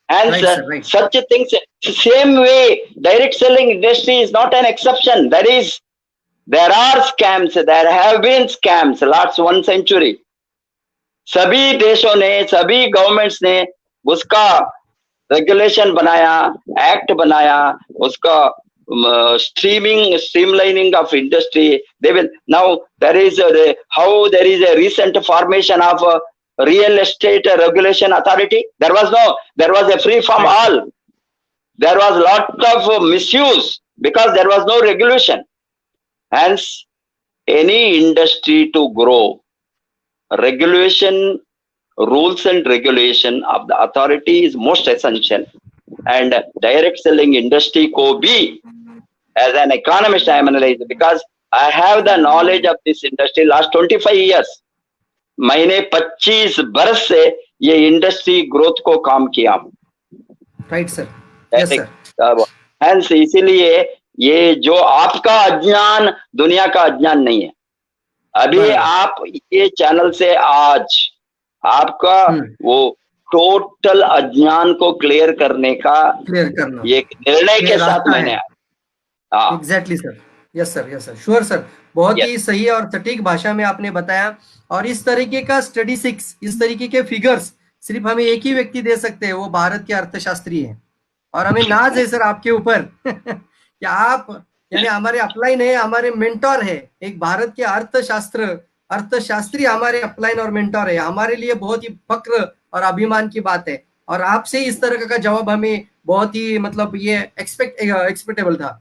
And such things, same way, direct selling industry is not an exception. There are scams. There have been scams last 1 century. सभी देशों ने, सभी governments ने उसका regulation बनाया, act बनाया, उसका streamlining of industry. They will now there is a recent formation of a real estate regulation authority. There was a free from all. There was lot of misuse because there was no regulation. Hence, any industry to grow, regulation, rules and regulation of the authority is most essential. And direct selling industry ko bhi, as an economist I am analyzing, because I have the knowledge of this industry last 25 years. मैंने 25 बरस से ये industry growth को काम किया हूँ. Right, sir. Yes, sir. Hence, इसीलिए ये जो आपका अज्ञान दुनिया का अज्ञान नहीं है। अभी बराबर। आप ये चैनल से आज आपका वो टोटल अज्ञान को क्लियर करने का क्लियर करना ये निर्णय ये के साथ रास्ता मैंने है। आया। हाँ exactly sir. Yes sir, yes sir, sure sir. बहुत ही यस सही और सटीक भाषा में आपने बताया। और इस तरीके का स्टैटिस्टिक्स, इस तरीके के फिगर्स सिर्फ हमें एक ही व्यक्ति दे सकते हैं, वो भारत के अर्थशास्त्री हैं। और हमें नाज है सर आपके ऊपर कि आप यानी हमारे अपलाइन है, हमारे मेंटोर है। एक भारत के अर्थशास्त्री हमारे अपलाइन और मेंटोर है। हमारे लिए बहुत ही फक्र और अभिमान की बात है। और आपसे इस तरह का जवाब हमें बहुत ही मतलब ये एक्सपेक्टेबल था।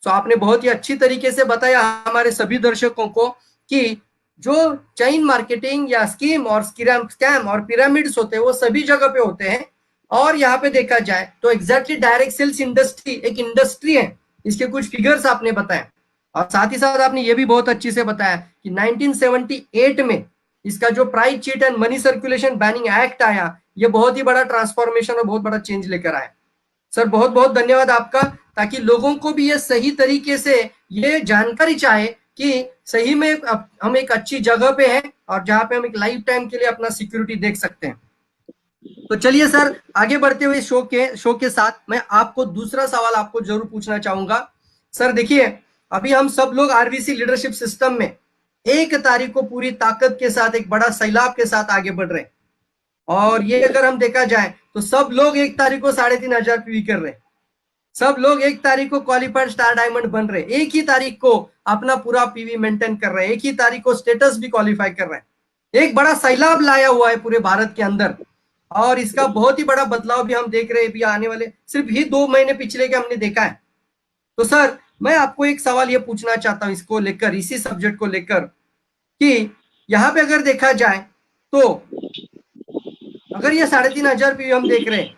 तो आपने बहुत ही अच्छी तरीके से बताया हमारे सभी दर्शकों को कि जो चेन मार्केटिंग या स्कीम और स्कैम और पिरामिड्स होते हैं वो सभी जगह पे होते हैं। और यहाँ पे देखा जाए तो एग्जैक्टली डायरेक्ट सेल्स इंडस्ट्री एक इंडस्ट्री है। इसके कुछ फिगर्स आपने बताए। और साथ ही साथ आपने ये भी बहुत अच्छी से बताया कि 1978 में इसका जो price cheat and money circulation banning act आया, ये बहुत ही बड़ा ट्रांसफॉर्मेशन और बहुत बड़ा चेंज लेकर आया। सर बहुत बहुत धन्यवाद आपका, ताकि लोगों को भी ये सही तरीके से ये जानकारी चाहे कि सही में हम एक अच्छी जगह पे हैं और जहां पे हम एक लाइफ टाइम के लिए अपना सिक्योरिटी देख सकते हैं। तो चलिए सर, आगे बढ़ते हुए शो के साथ मैं आपको दूसरा सवाल आपको जरूर पूछना चाहूंगा। सर देखिए, अभी हम सब लोग आरबीसी लीडरशिप सिस्टम में 1 तारीख को पूरी ताकत के साथ एक बड़ा सैलाब के साथ आगे बढ़ रहे हैं। और ये अगर हम देखा जाए तो सब लोग 1 तारीख को 3,500 पीवी कर रहे हैं। सब लोग 1 तारीख को क्वालिफाइड स्टार डायमंड बन रहे हैं। एक ही तारीख को अपना पूरा पीवी मेंटेन कर रहे हैं। एक ही तारीख को स्टेटस भी क्वालिफाई कर रहे हैं। एक बड़ा सैलाब लाया हुआ है पूरे भारत के अंदर। और इसका बहुत ही बड़ा बदलाव भी हम देख रहे हैं। भी आने वाले सिर्फ ही 2 महीने पिछले के हमने देखा है। तो सर मैं आपको एक सवाल ये पूछना चाहता हूं इसको लेकर, इसी सब्जेक्ट को लेकर, कि यहाँ पे अगर देखा जाए तो अगर ये 3,500 पीवी हम देख रहे हैं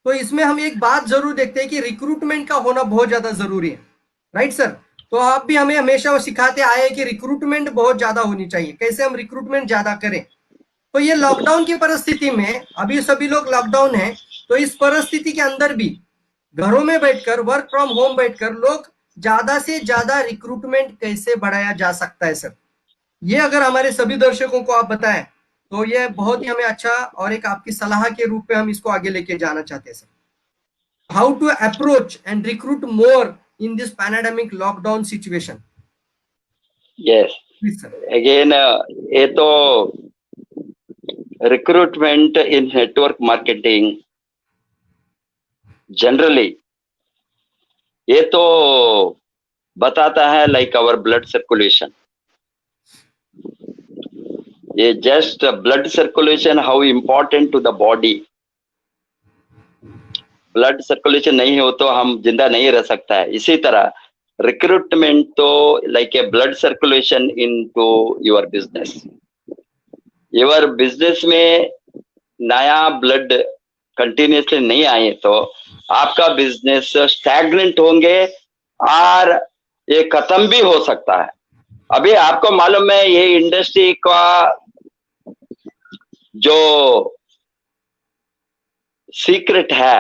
तो इसमें हम एक बात जरूर देखते हैं कि रिक्रूटमेंट का होना बहुत ज्यादा जरूरी है। Right sir? तो आप भी हमें हमेशा वो सिखाते आए हैं कि रिक्रूटमेंट बहुत ज्यादा होनी चाहिए। कैसे हम रिक्रूटमेंट ज्यादा करें? तो ये लॉकडाउन की परिस्थिति में अभी सभी लोग लॉकडाउन है, तो इस परिस्थिति के अंदर भी घरों में बैठकर, वर्क फ्रॉम होम बैठकर लोग ज्यादा से ज्यादा रिक्रूटमेंट कैसे बढ़ाया जा सकता है सर? ये अगर हमारे सभी दर्शकों को आप बताएं तो ये बहुत ही हमें अच्छा, और एक आपकी सलाह के रूप में हम इसको आगे लेके जाना चाहते हैं sir. How to approach and recruit more in this pandemic lockdown situation? Yes please sir. Again ये तो recruitment in network marketing generally ये तो बताता है लाइक आवर ब्लड सर्कुलेशन। ये just blood circulation how important to the body. Blood circulation नहीं हो तो हम जिंदा नहीं रह सकता है। इसी तरह रिक्रूटमेंट तो like a blood circulation into your business. Your business में नया ब्लड कंटिन्यूसली नहीं आए तो आपका बिजनेस स्टैग्नेंट होंगे और ये खत्म भी हो सकता है। अभी आपको मालूम है ये इंडस्ट्री का जो सीक्रेट है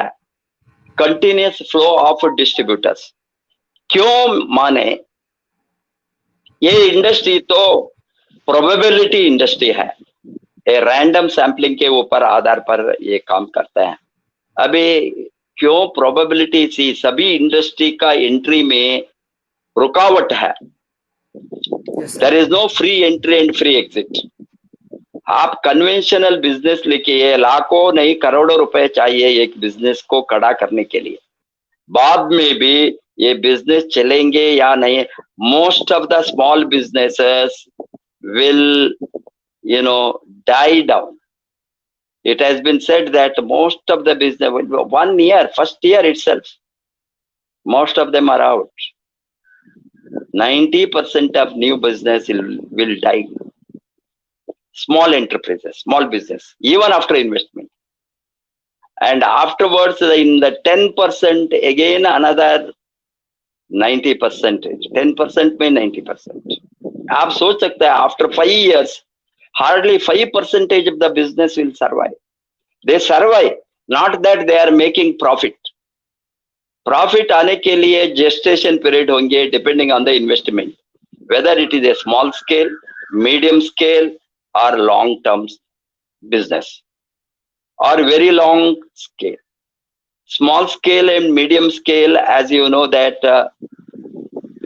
कंटिन्यूस फ्लो ऑफ डिस्ट्रीब्यूटर्स। क्यों माने? ये इंडस्ट्री तो प्रोबेबिलिटी इंडस्ट्री है। ये रैंडम सैंपलिंग के ऊपर आधार पर ये काम करते हैं। अभी क्यों प्रोबेबिलिटी सी सभी इंडस्ट्री का एंट्री में रुकावट है। There is no free entry and free exit. आप कन्वेंशनल बिजनेस लेके लाखों नहीं करोड़ों रुपए चाहिए एक बिजनेस को खड़ा करने के लिए। बाद में भी ये बिजनेस चलेंगे या नहीं। Most of the small businesses will die down. It has been said that most of the business, 1 year, first year itself, most of them are out. 90% of new business will die. Small enterprises, small business, even after investment. And afterwards, in the 10%, again another 90%. 10% में 90%. आप सोच सकते हैं after 5 years, hardly 5% of the business will survive. They survive, not that they are making profit. Profit आने के लिए gestation period होंगे depending on the investment, whether it is a small scale, medium scale और long term business or very long scale. Small scale and medium scale, as you know that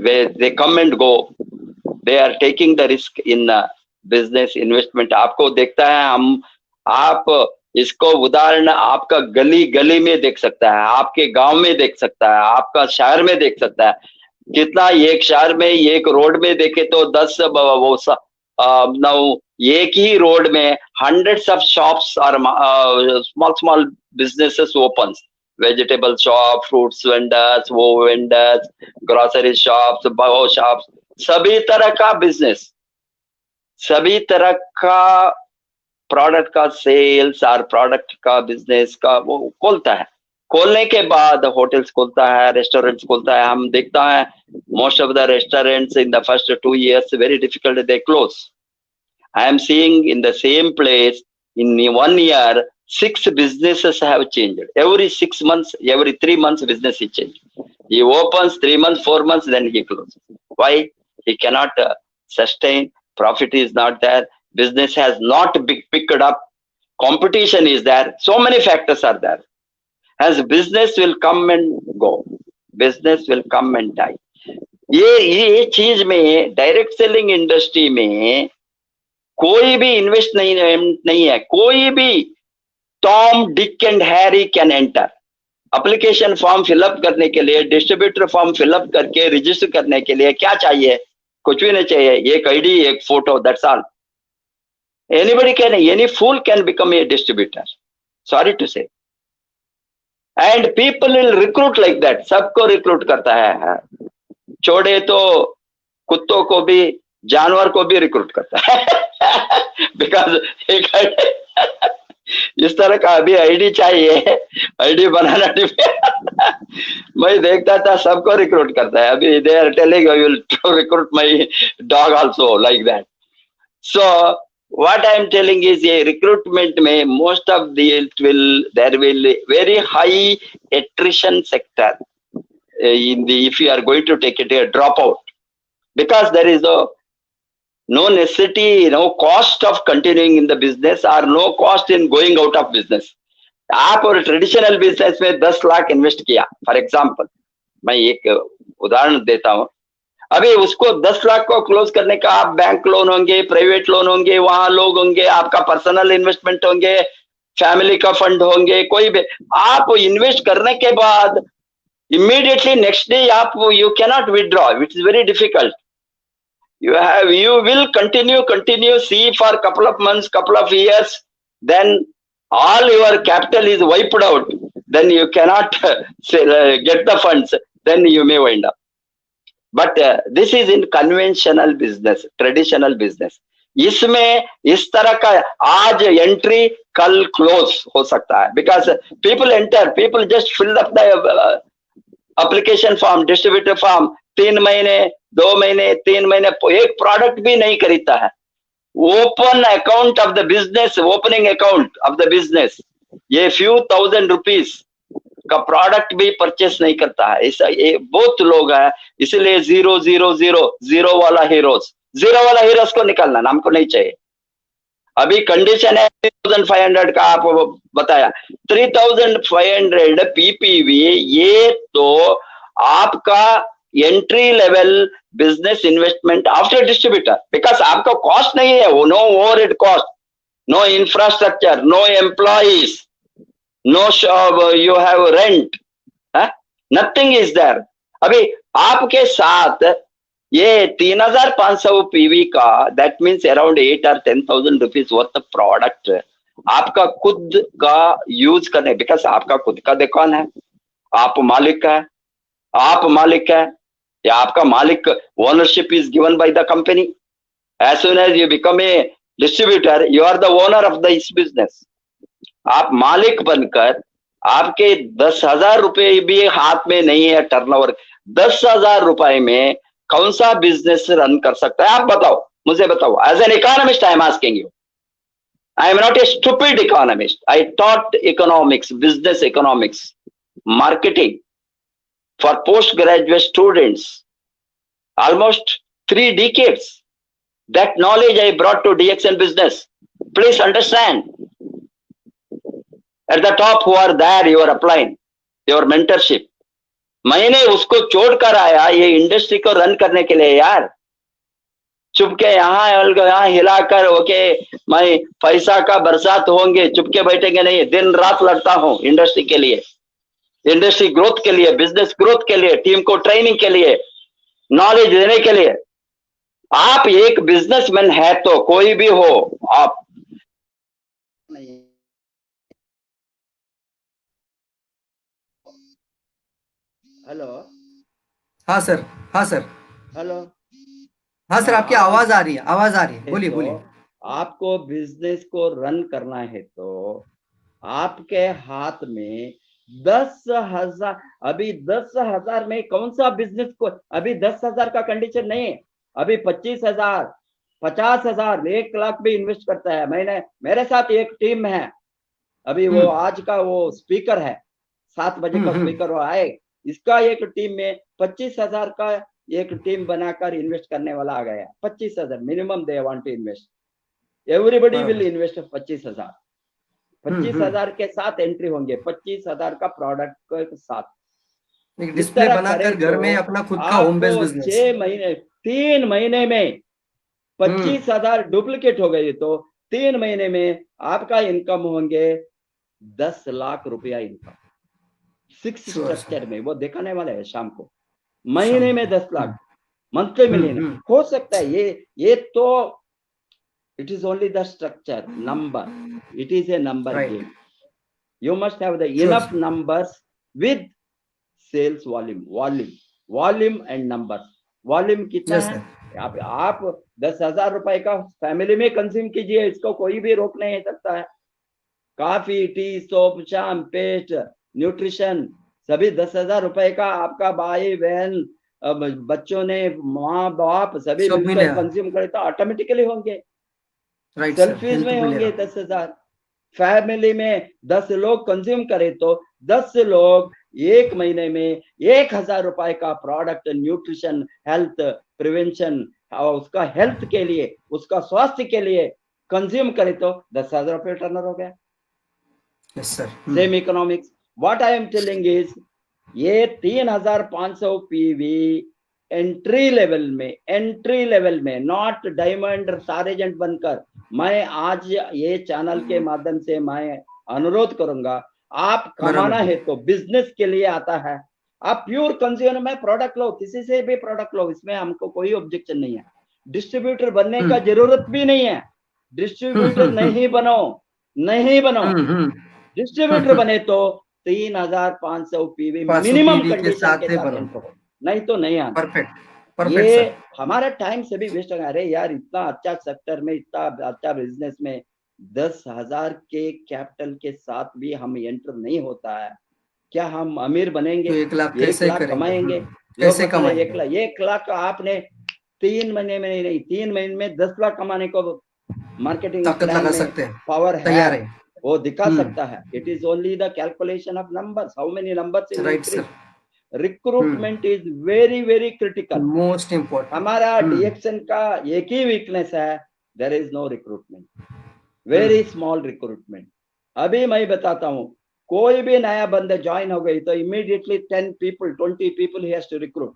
where they come and go, they are taking the risk in business investment. आपको देखता है हम, आप इसको उदाहरण आपका गली गली में देख सकता है, आपके गांव में देख सकता है, आपका शहर में देख सकता है। कितना एक शहर में एक रोड में देखे तो 10 वो now एक ही रोड में hundreds of shops or small businesses opens, vegetable shop, fruits vendors, वो vendors, grocery shops, bao shops, सभी तरह का बिजनेस, सभी तरह का प्रोडक्ट का सेल्स और प्रोडक्ट का बिजनेस का वो खोलता है। खोलने के बाद होटल्स खोलता है, रेस्टोरेंट्स खोलता है। हम देखता है most of the restaurants in the first 2 years very difficult, they close. I am seeing in the same place in 1 year 6 businesses have changed. Every 6 months, every 3 months business is changed. He opens 3 months, 4 months, then he closes. Why? He cannot sustain. Profit is not there. Business has not picked up. Competition is there. So many factors are there. As business will come and go. Business will come and die. ये चीज में direct selling industry में कोई भी invest नहीं है। कोई भी Tom Dick and Harry can enter. Application form fill up करने के लिए, डिस्ट्रीब्यूटर फॉर्म फिलअप करके रजिस्टर करने के लिए क्या चाहिए? कुछ भी नहीं चाहिए, एक आईडी, एक photo, that's all. Anybody can, any fool can become a distributor, sorry to say. And people will recruit like that, सबको रिक्रूट करता है। छोड़े तो कुत्तों को भी, जानवर को भी रिक्रूट करता है बिकॉज एक इस तरह का अभी आईडी चाहिए, आईडी बनाना मैं देखता था सबको रिक्रूट करता है। अभी they are telling I will recruit my dog also like that. So what I am telling is a recruitment में most of the there will very high attrition sector in the, if you are going to take it a dropout, because there is no necessity, no cost of continuing in the business or no cost in going out of business. आप और traditional business में 10 lakh invest किया, for example मैं एक उदाहरण देता हूं, अभी उसको 10 लाख को क्लोज करने का आप बैंक लोन होंगे, प्राइवेट लोन होंगे, वहां लोग होंगे, आपका पर्सनल इन्वेस्टमेंट होंगे, फैमिली का फंड होंगे, कोई भी आप इन्वेस्ट करने के बाद immediately next day आप you cannot withdraw, which is very difficult. You will continue see for couple of months, couple of years, then all your capital is wiped out, then you cannot get the funds, then you may wind up. But this is in conventional business, traditional business. इसमें इस तरह का आज entry कल close हो सकता है, because people enter, people just fill up the application form, distributor form, 3 महीने 2 महीने 3 महीने एक प्रोडक्ट भी नहीं खरीदता है। Open account of the business, opening account of the business, ये few thousand rupees का प्रोडक्ट भी परचेस नहीं करता है। ऐसा ये बहुत लोग हैं, इसलिए 0 वाला हीरोज को निकालना हमको नहीं चाहिए। अभी कंडीशन है 3500 का, आप बताया 3500 पीपीवी, ये तो आपका entry level business investment after distributor, because आपका कॉस्ट नहीं है वो, no overhead cost, no infrastructure, no employees, no you have rent, nothing is there. अभी आपके साथ ये 3500 पीवी का, that means around 8 or 10,000 rupees worth product आपका खुद का यूज करने, बिकॉज आपका खुद का दुकान है, आप मालिक है, या आपका मालिक, ownership is given by the company. As soon as you become a distributor, you are the owner of this business. आप मालिक बनकर आपके 10,000 रुपए भी हाथ में नहीं है टर्नओवर, 10,000 रुपए में कौन सा बिजनेस रन कर सकता है? आप बताओ, मुझे बताओ। As an economist I am asking you, I am not a stupid economist, I taught economics, business economics, marketing, for postgraduate students, almost 3 decades. That knowledge I brought to DXN business. Please understand. At the top who are there, you are applying your mentorship. मैंने उसको छोड़कर आया ये industry को run करने के लिए यार, चुपके यहाँ हिलाकर ओके मैं पैसा का बरसात होंगे, चुपके बैठेंगे नहीं, दिन रात लड़ता हूँ इंडस्ट्री के लिए, इंडस्ट्री ग्रोथ के लिए, बिजनेस ग्रोथ के लिए, टीम को ट्रेनिंग के लिए, नॉलेज देने के लिए। आप एक बिजनेसमैन है तो कोई भी हो आप नहीं। हेलो, हाँ सर, हाँ सर, हेलो, हाँ सर, आपकी आवाज आ रही है, आवाज आ रही है, बोलिए तो बोलिए। आपको बिजनेस को रन करना है तो आपके हाथ में 10,000, अभी 10,000 में कौन सा बिजनेस को, अभी 10,000 का कंडीशन नहीं है, अभी 25,000, 50,000, 1,00,000 भी इन्वेस्ट करता है। मैंने, मेरे साथ एक टीम है, अभी वो आज का वो स्पीकर है, 7 बजे का स्पीकर वो आए, इसका एक टीम में 25,000 का एक टीम बनाकर इन्वेस्ट करने वाला आ गया। 25,000 minimum they want to invest, everybody will invest 25,000। 25,000 के साथ एंट्री होंगे, 25,000 का प्रोडक्ट के साथ एक डिस्प्ले बनाकर घर में अपना खुद का होम बेस्ड बिजनेस। 6 महीने, 3 महीने में 25,000 डुप्लीकेट हो गई तो 3 महीने में आपका इनकम होंगे 10 लाख रुपया इनकम। 6 स्ट्रक्चर में वो दिखाने वाले है शाम को, महीने में 10 लाख, मंथली मिलियन हो सकता है। ये तो it is only the structure, number, it is a number game. You must have the enough numbers with sales volume and numbers. volume कितना है? आप 10,000 रुपए का फैमिली में कंज्यूम कीजिए, इसको कोई भी रोक नहीं सकता है। Coffee, T, soap, shampoo, paste, nutrition सभी 10,000 रुपए का आपका भाई बहन बच्चों ने, माँ बाप सभी मिलकर कंज्यूम करे तो ऑटोमेटिकली होंगे, सेल्फीज में होंगे 10,000। फैमिली में 10 लोग कंज्यूम करे तो 10 लोग एक महीने में 1,000 रुपए का प्रोडक्ट, न्यूट्रिशन, हेल्थ, प्रिवेंशन, उसका हेल्थ के लिए, उसका स्वास्थ्य के लिए कंज्यूम करे तो 10,000 रुपये टर्नर हो गया। Yes sir, same economics. What I am telling is ये 3,500 पीवी एंट्री लेवल में नॉट डायमंड सार्जेंट बनकर, मैं आज ये चैनल के माध्यम से मैं अनुरोध करूंगा, आप कमाना है तो बिजनेस के लिए आता है, आप प्योर कंज्यूमर में प्रोडक्ट लो, किसी से भी प्रोडक्ट लो, इसमें हमको कोई ऑब्जेक्शन नहीं है। डिस्ट्रीब्यूटर बनने का जरूरत भी नहीं है, डिस्ट्रीब्यूटर नहीं बनो। डिस्ट्रीब्यूटर बने तो 3,500 पीवी मिनिमम कंडीशन के साथ एंटर हो, नहीं तो नहीं आना। परफेक्ट। ये हमारा टाइम से भी वेस्ट हो गया। अरे यार, इतना अच्छा सेक्टर में, इतना अच्छा बिजनेस में 10,000 के कैपिटल के साथ भी हम एंटर नहीं होता है, क्या हम अमीर बनेंगे? तो 1,00,000 कैसे कमाएंगे? कैसे कमाएंगे? 1,00,000 आपने 3 महीने में नहीं, 3 महीने में 10 लाख कमाने को मार्केटिंग लगा सकते हैं, पावर तैयार है, वो दिखा सकता है। It is only the calculation of numbers, how many numbers in increase. Recruitment is very very critical, most important. हमारा डीएक्सन का एक ही वीकनेस है, there is no recruitment, very small recruitment. अभी मैं बताता हूँ, कोई भी नया बंदा ज्वाइन हो गई तो immediately 10 people 20 people he has to recruit.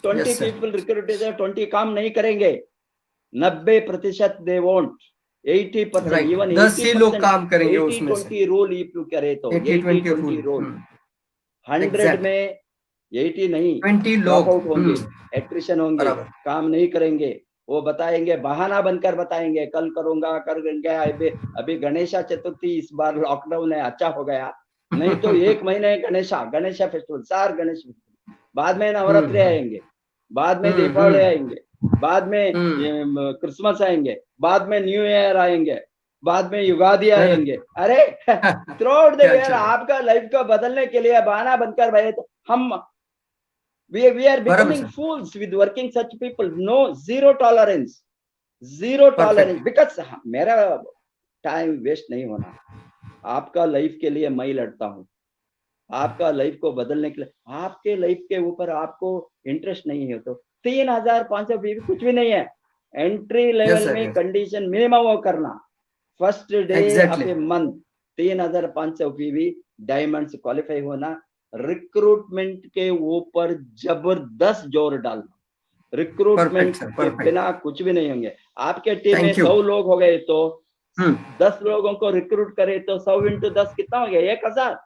20 people recruit, 20 काम नहीं करेंगे, 90% दे वोंट, 80%, इवन 10 ही लोग काम करेंगे उसमें से। 80-20 रूल इफ यू करे तो 80-20 रूल। 100 में 80 नहीं, 20 लोग आउट होंगे, एट्रिशन होंगे, काम नहीं करेंगे, वो बताएंगे, बहाना बनकर बताएंगे कल करूंगा, कर अभी गणेशा चतुर्थी इस बार लॉकडाउन है, अच्छा हो गया, नहीं तो 1 महीने गणेशा फेस्टिवल, 4 गणेश फेस्टिवल, बाद में नवरात्रि आएंगे, बाद में दीपावली आएंगे, बाद में क्रिसमस आएंगे, बाद में न्यू ईयर आएंगे, बाद में युगादी आएंगे। अरे थ्रू आउट द ईयर आपका लाइफ को बदलने के लिए बहाना बनकर भाई तो हम we are becoming fools with working such people. No, zero tolerance because मेरा टाइम वेस्ट नहीं होना। आपका लाइफ के लिए मैं लड़ता हूँ, आपका लाइफ को बदलने के लिए, आपके लाइफ के ऊपर आपको इंटरेस्ट नहीं है तो 3,500 पीवी कुछ भी नहीं है। एंट्री यस लेवल सर, में यस, कंडीशन मिनिमम वो करना, first day of exactly, a month 3,500 PV diamonds qualify होना, रिक्रूटमेंट के ऊपर जबरदस्त जोर डालना। परफेक्ट रिक्रूटमेंट सर, के परफेक्ट, बिना कुछ भी नहीं होंगे। आपके टीम में थैंक यू। 100 लोग हो गए तो हम्म, 10 लोगों को रिक्रूट करे तो 100 इंटू 10 कितना हो गया? 1,000। एक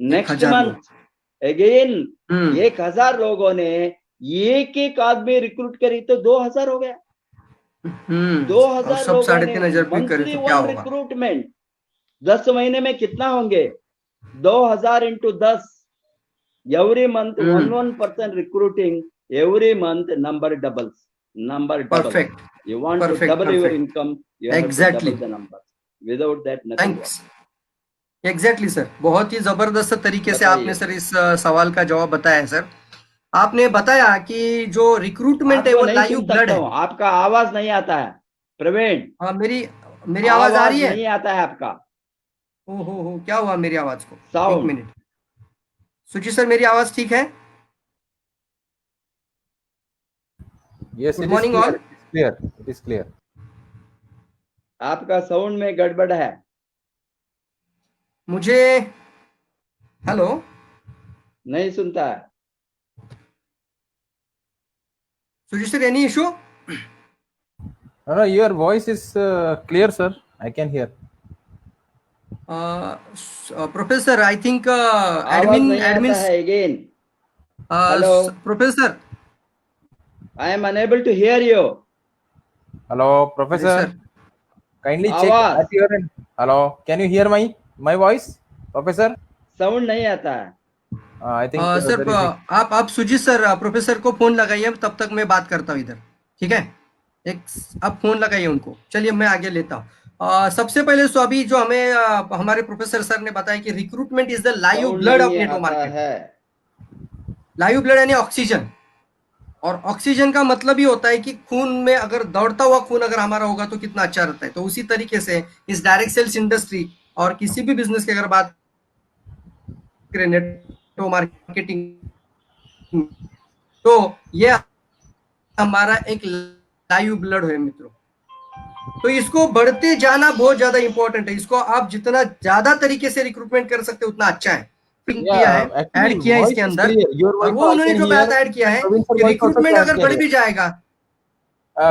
नेक्स्ट हजार लोग। मंथ अगेन हम्म, 1,000 लोगों ने एक एक आदमी रिक्रूट करी तो 2,000 हो गया। और 2,000 सब लोगों साढ़े ने 3,000 पे करे मंथली तो क्या वन होगा? रिक्रूटमेंट, 10 महीने में कितना होंगे? 2,000 into 10, every month hmm, 1% recruiting, every month number doubles, number doubles. Perfect, You want to perfect, double your perfect, income, you have to exactly, double the numbers. Without that nothing thanks, works. Exactly sir, बहुत ही जबरदस्त तरीके से आपने बताइए। Sir इस सवाल का जवाब बताया है सर। आपने बताया कि जो रिक्रूटमेंट है आपको वो नहीं लाइव सुन ब्लड सकता है। हूँ, आपका आवाज नहीं आता है प्रवीण। मेरी मेरी आवाज आ रही आवाज है? नहीं आता है आपका। हो, क्या हुआ मेरी आवाज को? एक साउंड। मिनट, सुजी सर, मेरी आवाज ठीक है? Yes, good it is morning clear. All. It is clear. It is clear. आपका साउंड में गड़बड़ है। मुझे, हेलो, नहीं सुनता है। सुजी sir, any issue? No, no, your voice is clear, sir. I can hear. Professor, I think आवाज एडमिन नहीं आता एडमिन है again. Hello. Professor, I am unable to hear you. Hello, अरे Professor. सर, Kindly check आवाज at your end. Hello, can you hear my voice, Professor? Sound नहीं आता है। I think sir, there is a. आप Sujit sir, professor को phone लगाइए, तब तक मैं बात करता हूँ इधर, ठीक है? एक, आप फोन लगाइए उनको। चलिए मैं आगे लेता हूँ। सबसे पहले तो अभी जो हमें हमारे प्रोफेसर सर ने बताया कि recruitment is the live sound blood of नहीं नेटवर्क आता मार्केट। है। लाइव ब्लड यानी ऑक्सीजन, और ऑक्सीजन का मतलब ही होता है कि खून में अगर दौड़ता हुआ खून अगर हमारा होगा तो कितना अच्छा रहता है। तो उसी तरीके से इस डायरेक्ट सेल्स इंडस्ट्री और किसी भी बिजनेस की अगर बात करें, नेटवर्क मार्केटिंग, तो ये हमारा एक लाइव ब्लड है मित्रों। तो इसको बढ़ते जाना बहुत ज्यादा इंपॉर्टेंट है। इसको आप जितना ज्यादा तरीके से रिक्रूटमेंट कर सकते हैं उतना अच्छा है। किया है, Yeah, actually, ऐड किया है इसके voice is अंदर, clear. Your और voice वो I उन्होंने can जो hear. बात ऐड किया है Praveen sir कि voice also रिक्रूटमेंट अगर clear बढ़ है. भी जाएगा,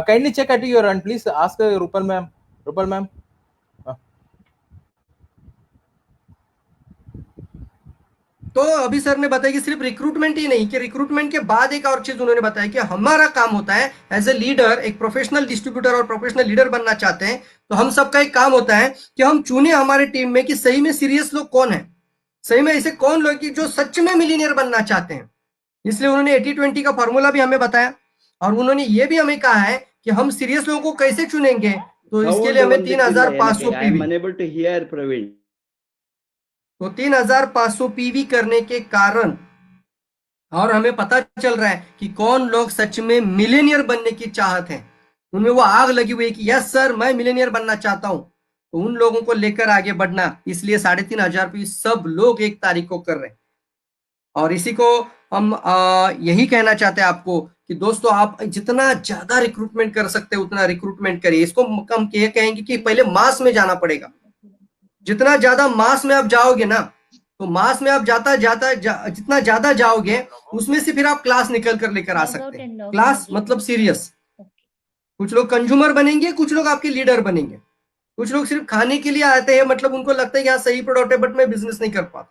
Kindly check at your end, please. Ask Rupal ma'am. Rupal ma'am. तो अभी सर ने बताया कि सिर्फ रिक्रूटमेंट ही नहीं, कि रिक्रूटमेंट के बाद एक और चीज उन्होंने बताया कि हमारा काम होता है एज ए लीडर, एक प्रोफेशनल डिस्ट्रीब्यूटर और प्रोफेशनल लीडर बनना चाहते हैं तो हम सबका एक काम होता है कि हम चुने हमारे टीम में कि सही में सीरियस लोग कौन है, सही में ऐसे कौन लोग कि जो सच में मिलीनियर बनना चाहते हैं। इसलिए उन्होंने 80-20 का फॉर्मूला भी हमें बताया, और उन्होंने ये भी हमें कहा है कि हम सीरियस लोगों को कैसे चुनेंगे। तो इसके लिए ಸೌಂಡ್ हमें ಒಂದಿಕ್ಕಿಲ್ಲ 3,500 ಏನಕ್ಕೆ? I am PV, unable to hear Praveen. तो 3,500 पीवी करने के कारण, और हमें पता चल रहा है कि कौन लोग सच में मिलेनियर बनने की चाहत है, उनमें वो आग लगी हुई है कि यस सर मैं मिलेनियर बनना चाहता हूं। तो उन लोगों को लेकर आगे बढ़ना, इसलिए 3,500 रुपये सब लोग 1 तारीख को कर रहे हैं। और इसी को हम यही कहना चाहते हैं आपको कि दोस्तों, आप जितना ज्यादा रिक्रूटमेंट कर सकते हैं उतना रिक्रूटमेंट करिए। इसको हम कहेंगे कि पहले मास में जाना पड़ेगा। जितना ज्यादा मास में आप जाओगे ना, तो मास में आप जितना ज्यादा जाओगे उसमें से फिर आप क्लास निकल कर लेकर आ सकते हैं। क्लास मतलब सीरियस। कुछ लोग कंज्यूमर बनेंगे, कुछ लोग आपके लीडर बनेंगे। कुछ लोग सिर्फ खाने के लिए आते हैं, मतलब उनको लगता है कि हाँ सही प्रोडक्ट है, बट मैं बिजनेस नहीं कर पाता,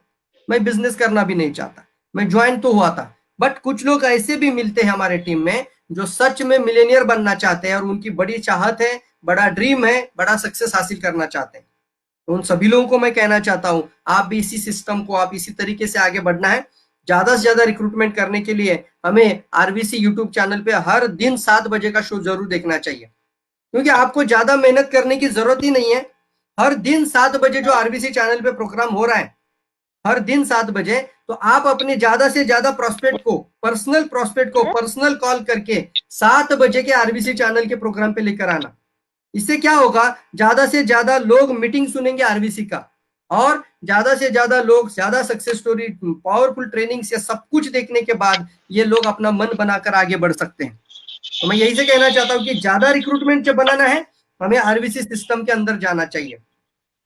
मैं बिजनेस करना भी नहीं चाहता, मैं ज्वाइन तो हुआ था। बट कुछ लोग ऐसे भी मिलते हैं हमारे टीम में जो सच में मिलेनियर बनना चाहते हैं और उनकी बड़ी चाहत है, बड़ा ड्रीम है, बड़ा सक्सेस हासिल करना चाहते हैं। तो उन सभी लोगों को मैं कहना चाहता हूं, आप भी इसी सिस्टम को, आप इसी तरीके से आगे बढ़ना है। ज्यादा से ज्यादा रिक्रूटमेंट करने के लिए हमें आरबीसी यूट्यूब चैनल पे हर दिन 7 बजे का शो जरूर देखना चाहिए, क्योंकि आपको ज्यादा मेहनत करने की जरूरत ही नहीं है। हर दिन 7 बजे जो आरबीसी चैनल पे प्रोग्राम हो रहा है, हर दिन 7 बजे, तो आप अपने ज्यादा से ज्यादा प्रोस्पेक्ट को पर्सनल कॉल करके 7 बजे के आरबीसी चैनल के प्रोग्राम पे लेकर आना। इससे क्या होगा, ज्यादा से ज्यादा लोग मीटिंग सुनेंगे आरबीसी का, और ज्यादा से ज्यादा लोग ज्यादा सक्सेस स्टोरी, पावरफुल ट्रेनिंग्स या सब कुछ देखने के बाद ये लोग अपना मन बनाकर आगे बढ़ सकते हैं। तो मैं यही से कहना चाहता हूँ कि ज्यादा रिक्रूटमेंट जब बनाना है हमें आरबीसी सिस्टम के अंदर जाना चाहिए।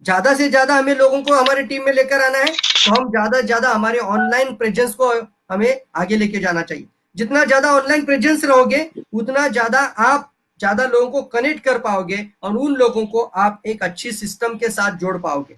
ज्यादा से ज्यादा हमें लोगों को हमारे टीम में लेकर आना है तो हम ज्यादा से ज्यादा हमारे ऑनलाइन प्रेजेंस को हमें आगे लेके जाना चाहिए। जितना ज्यादा ऑनलाइन प्रेजेंस रहोगे उतना ज्यादा आप ज्यादा लोगों को कनेक्ट कर पाओगे और उन लोगों को आप एक अच्छी सिस्टम के साथ जोड़ पाओगे।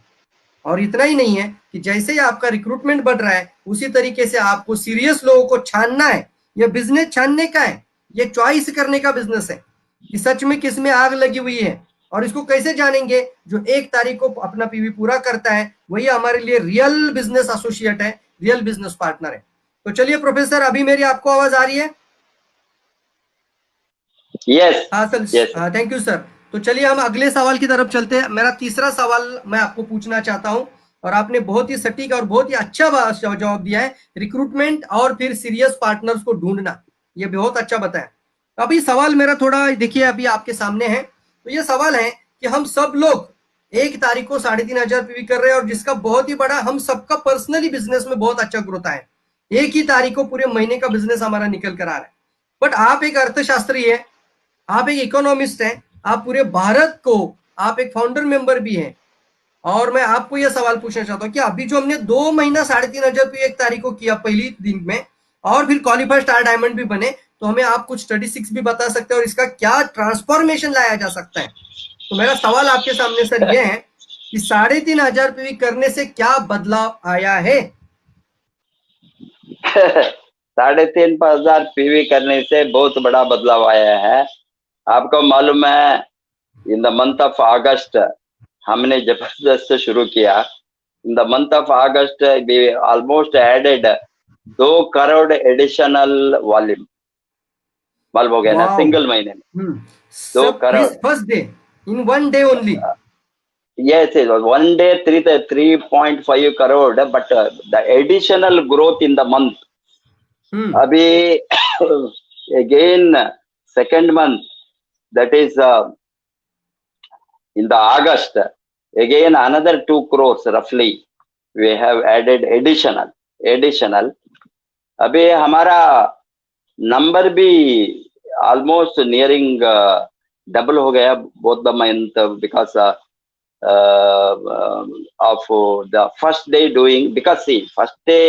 और इतना ही नहीं है कि जैसे ही आपका रिक्रूटमेंट बढ़ रहा है उसी तरीके से आपको सीरियस लोगों को छानना है। ये बिजनेस छानने का है, ये चॉइस करने का बिजनेस है कि सच में किस में आग लगी हुई है। और इसको कैसे जानेंगे? जो 1 तारीख को अपना पीवी पूरा करता है वही हमारे लिए रियल बिजनेस एसोसिएट है, रियल बिजनेस पार्टनर है। तो चलिए प्रोफेसर, अभी मेरी आपको आवाज आ रही है? यस हाँ sir, yes thank you sir. तो चलिए हम अगले सवाल की तरफ चलते हैं। मेरा तीसरा सवाल मैं आपको पूछना चाहता हूं और आपने बहुत ही सटीक और बहुत ही अच्छा जवाब दिया है। रिक्रूटमेंट और फिर सीरियस पार्टनर्स को ढूंढना, ये बहुत अच्छा बताया। तो अभी सवाल मेरा थोड़ा देखिए अभी आपके सामने है। तो ये सवाल है कि हम सब लोग 1 तारीख को 3,500 पीवी कर रहे हैं और जिसका बहुत ही बड़ा हम सबका पर्सनली बिजनेस में बहुत अच्छा ग्रोथ आया है। 1 ही तारीख को पूरे महीने का बिजनेस हमारा निकल कर आ रहा है। बट आप एक अर्थशास्त्री है, आप एक इकोनॉमिस्ट हैं, आप पूरे भारत को आप एक फाउंडर मेंबर भी हैं। और मैं आपको यह सवाल पूछना चाहता हूं कि अभी जो हमने 2 महीना 3,500 पे 1 तारीख को किया पहली दिन में और फिर क्वालिफाइड स्टार डायमंड भी बने, तो हमें आप कुछ स्टैटिस्टिक्स भी बता सकते हैं और इसका क्या ट्रांसफॉर्मेशन लाया जा सकता है? तो मेरा सवाल आपके सामने सर यह है कि 3,500 पीवी करने से क्या बदलाव आया है? 3,500 पीवी करने से बहुत बड़ा बदलाव आया है। आपको मालूम है, in the month of August हमने जबरदस्त शुरू किया। In the month of August we almost added 2 crore additional volume. मालूम हो गया ना, वाओ। सिंगल महीने में 2 सब crore first day, in 1 day only? Yes, it was 1 day 3.5 crore, but the additional growth in the month. Abhi again second month, that is in the August, again another 2 crores roughly we have added additional. अभी हमारा number भी almost nearing double हो गया both the month because of the first day doing, because see first day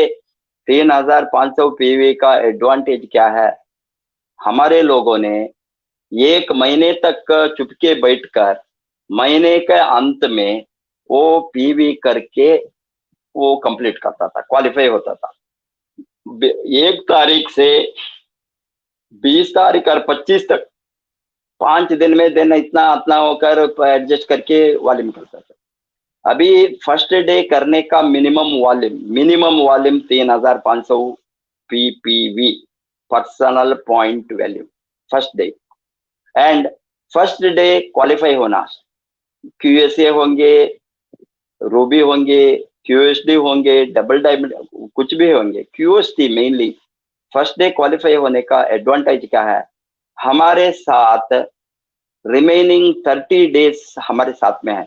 3,500 PV का advantage क्या है, हमारे लोगों ने 1 महीने तक चुपके बैठकर महीने के अंत में वो पीवी करके वो कंप्लीट करता था, क्वालिफाई होता था। 1 तारीख से 20 तारीख और 25 तक 5 दिन में दिन इतना इतना होकर एडजस्ट करके वॉल्यूम करता था। अभी फर्स्ट डे करने का minimum volume 3,500 PPV, personal point value first day. And first day qualify होना, क्यूएसए होंगे, रूबी होंगे, क्यूएसडी होंगे, डबल डायमंड कुछ भी होंगे, क्यूएसडी मेनली फर्स्ट डे क्वालिफाई होने का एडवांटेज क्या है, हमारे साथ रिमेनिंग 30 डेज हमारे साथ में है।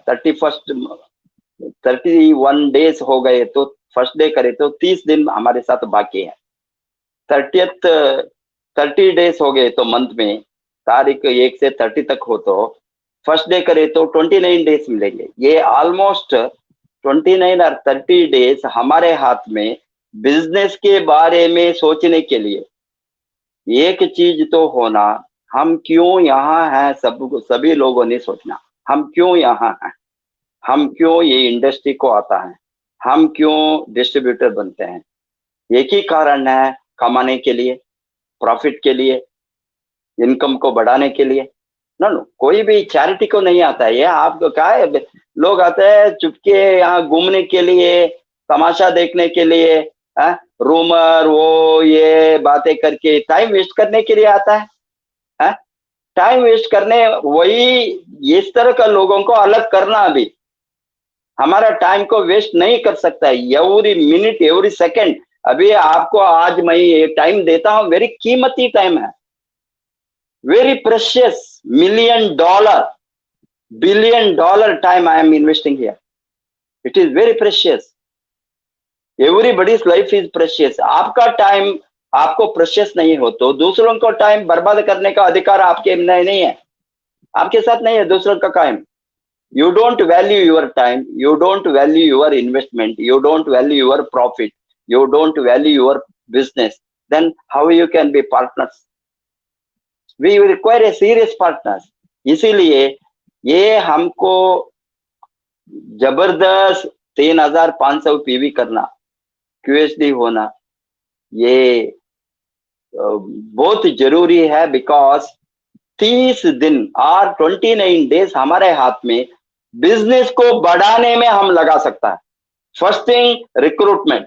31 डेज हो गए तो फर्स्ट डे करे तो 30 दिन हमारे साथ बाकी है। 30 डेज हो गए तो मंथ में तारीख 1 से 30 तक हो तो फर्स्ट डे करे तो 29 डेज मिलेंगे। ये ऑलमोस्ट 29 और 30 डेज हमारे हाथ में बिजनेस के बारे में सोचने के लिए। एक चीज तो होना, हम क्यों यहाँ हैं, सभी लोगों ने सोचना, हम क्यों यहाँ हैं, हम क्यों ये इंडस्ट्री को आता है, हम क्यों डिस्ट्रीब्यूटर बनते हैं। एक ही कारण है, कमाने के लिए, प्रॉफिट के लिए, इनकम को बढ़ाने के लिए। नो, कोई भी चैरिटी को नहीं आता है। ये आपको क्या है, लोग आते हैं चुपके यहाँ घूमने के लिए, तमाशा देखने के लिए, रूमर वो ये बातें करके टाइम वेस्ट करने के लिए आता है। टाइम वेस्ट करने, वही इस तरह का लोगों को अलग करना। अभी हमारा टाइम को वेस्ट नहीं कर सकता है, एवरी मिनट एवरी सेकंड। अभी आपको आज मैं ये टाइम देता हूं, वेरी कीमती टाइम है, very precious, $1 million, $1 billion time I am investing here. It is very precious. Everybody's life is precious. आपका टाइम आपको प्रेशियस नहीं हो तो दूसरों को टाइम बर्बाद करने का अधिकार आपके नहीं है, आपके साथ नहीं है दूसरों का time. You don't value your time, you don't value your investment, you don't value your profit, you don't value your business, then how you can be partners? We require a serious partners। इसीलिए ये हमको जबरदस्त 3500 PV करना, क्यूएसडी होना, ये बहुत जरूरी है। बिकॉज 30 दिन और 29 डेज हमारे हाथ में बिजनेस को बढ़ाने में हम लगा सकता है। फर्स्ट थिंग रिक्रूटमेंट,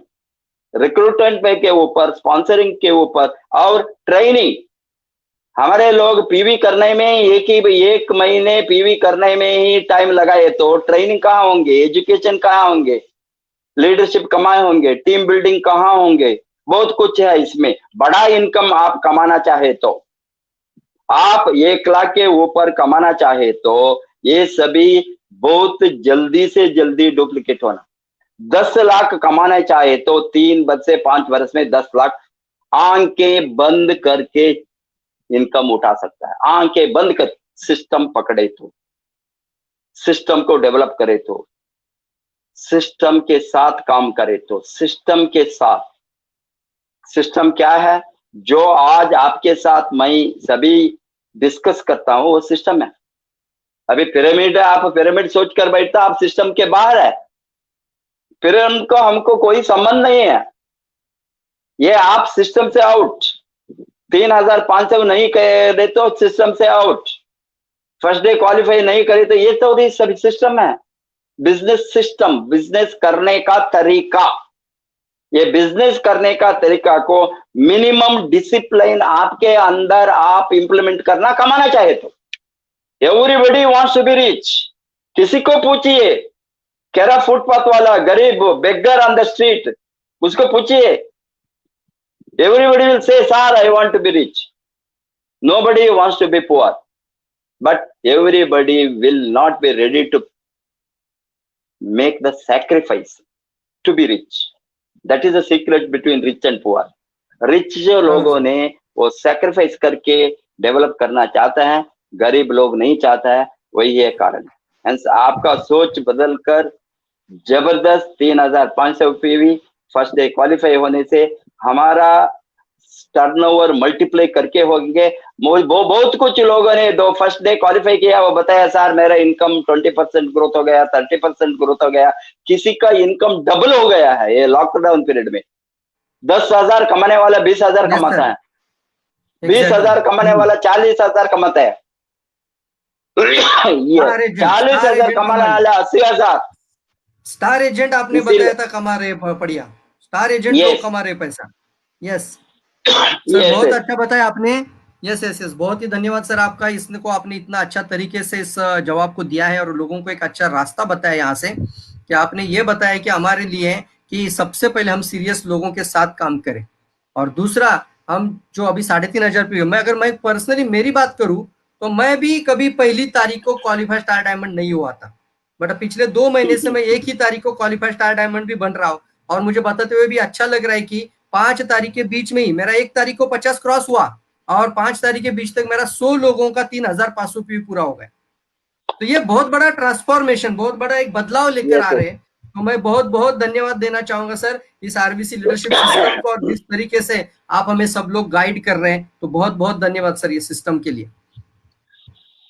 रिक्रूटमेंट के ऊपर, स्पॉन्सरिंग के ऊपर और ट्रेनिंग। हमारे लोग पीवी करने में एक महीने पीवी करने में ही टाइम लगाए तो ट्रेनिंग कहाँ होंगे, एजुकेशन कहाँ होंगे, लीडरशिप कहाँ होंगे, टीम बिल्डिंग कहाँ होंगे। बहुत कुछ है इसमें। बड़ा इनकम आप कमाना चाहे तो, आप 1 लाख के ऊपर कमाना चाहे तो ये सभी बहुत जल्दी से जल्दी डुप्लीकेट होना। 10 लाख कमाना चाहे तो 3 से 5 वर्ष में 10 लाख आंखें बंद करके इनकम उठा सकता है। आंखें बंद कर, सिस्टम पकड़े तो, सिस्टम को डेवलप करे तो, सिस्टम के साथ काम करे तो। सिस्टम के साथ, सिस्टम क्या है जो आज आपके साथ मैं सभी डिस्कस करता हूं, वो सिस्टम है। अभी पिरामिड है, आप पिरामिड सोच कर बैठता, आप सिस्टम के बाहर है। पिरामिड को हमको कोई संबंध नहीं है। ये आप सिस्टम से आउट। 3500 नहीं करे तो सिस्टम से आउट, फर्स्ट डे क्वालिफाई नहीं करे तो ये तो सभी सिस्टम है। बिजनेस सिस्टम, बिजनेस करने का तरीका, ये बिजनेस करने का तरीका को मिनिमम डिसिप्लिन आपके अंदर आप इंप्लीमेंट करना, कमाना चाहे तो। Everybody wants to be rich. किसी को पूछिए, कह रहा फुटपाथ वाला, गरीब, बेगर ऑन द स्ट्रीट, उसको पूछिए, everybody will say sir I want to be rich. Nobody wants to be poor, but everybody will not be ready to make the sacrifice to be rich. That is the secret between rich and poor. Rich जो लोगों ने वो sacrifice करके develop करना चाहता है, गरीब लोग नहीं चाहता है, वही है कारण। हेंस आपका सोच बदलकर जबरदस्त 3500 पीवी फर्स्ट डे क्वालिफाई होने से हमारा टर्नओवर मल्टीप्लाई करके होंगे। बहुत कुछ लोगों ने दो फर्स्ट डे क्वालिफाई किया, वो बताया सर मेरा इनकम 20% ग्रोथ हो गया, 30% ग्रोथ हो गया। किसी का इनकम डबल हो गया है ये लॉकडाउन पीरियड में। 10,000 कमाने वाला 20,000 कमाता है, 20,000 कमाने वाला 40,000 कमाता है, ये 40,000 कमाने वाला 80,000। स्टार एजेंट आपने बताया था कमा रहे बढ़िया, स्टार एजेंट लोग कमा रहे पैसा। यस सर, बहुत अच्छा बताया आपने। यस यस यस, बहुत ही धन्यवाद सर आपका। इसको आपने इतना अच्छा तरीके से इस जवाब को दिया है और लोगों को एक अच्छा रास्ता बताया यहाँ से, कि आपने ये बताया कि हमारे लिए कि सबसे पहले हम सीरियस लोगों के साथ काम करें, और दूसरा हम जो अभी 3,500 पे, मैं पर्सनली मेरी बात करूं तो मैं भी कभी पहली तारीख को क्वालिफाई स्टार डायमंड नहीं हुआ था, बट पिछले 2 महीने से मैं एक ही तारीख को क्वालिफाई स्टार डायमंड भी बन रहा हूँ। और मुझे बताते हुए भी अच्छा लग रहा है कि 5 तारीख के बीच में ही मेरा 1 तारीख को 50 क्रॉस हुआ और 5 तारीख के बीच तक मेरा 100 लोगों का 3,500 पी पूरा हो गया। तो ये बहुत बड़ा ट्रांसफॉर्मेशन, बहुत बड़ा एक बदलाव लेकर आ रहे हैं। तो मैं बहुत बहुत धन्यवाद देना चाहूंगा सर इस आरबीसी लीडरशिप सिस्टम को, और जिस तरीके से आप हमें सब लोग गाइड कर रहे हैं, तो बहुत बहुत धन्यवाद सर ये सिस्टम के लिए।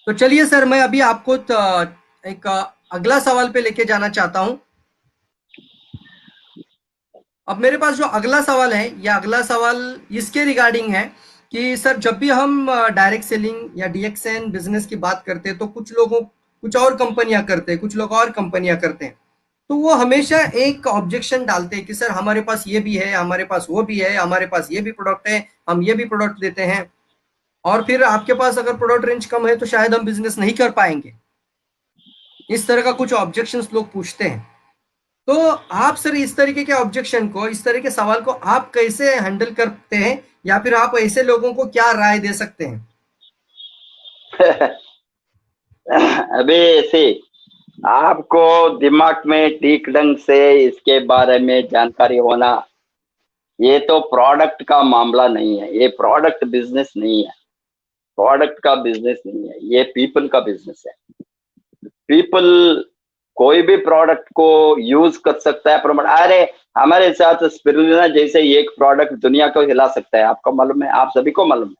तो चलिए सर, मैं अभी आपको एक अगला सवाल पे लेके जाना चाहता हूं। अब मेरे पास जो अगला सवाल है, यह अगला सवाल इसके रिगार्डिंग है कि सर जब भी हम डायरेक्ट सेलिंग या डीएक्सएन बिजनेस की बात करते हैं तो कुछ और कंपनियां करते हैं, कुछ लोग और कंपनियां करते हैं, तो वो हमेशा एक ऑब्जेक्शन डालते हैं कि सर हमारे पास ये भी है, हमारे पास वो भी है, हमारे पास ये भी प्रोडक्ट है, हम ये भी प्रोडक्ट देते हैं, और फिर आपके पास अगर प्रोडक्ट रेंज कम है तो शायद हम बिजनेस नहीं कर पाएंगे। इस तरह का कुछ ऑब्जेक्शंस लोग पूछते हैं। तो आप सर इस तरीके के ऑब्जेक्शन को, इस तरह के सवाल को आप कैसे हैंडल करते हैं, या फिर आप ऐसे लोगों को क्या राय दे सकते हैं? अबे ऐसे आपको दिमाग में ठीक ढंग से इसके बारे में जानकारी होना, ये तो प्रोडक्ट का मामला नहीं है, ये प्रोडक्ट बिजनेस नहीं है, प्रोडक्ट का बिजनेस नहीं है, ये पीपल का बिजनेस है। पीपल कोई भी प्रोडक्ट को यूज कर सकता है, प्रमोट। अरे हमारे साथ स्पिरुलिना जैसे एक प्रोडक्ट दुनिया को हिला सकता है, आपको मालूम है, आप सभी को मालूम है।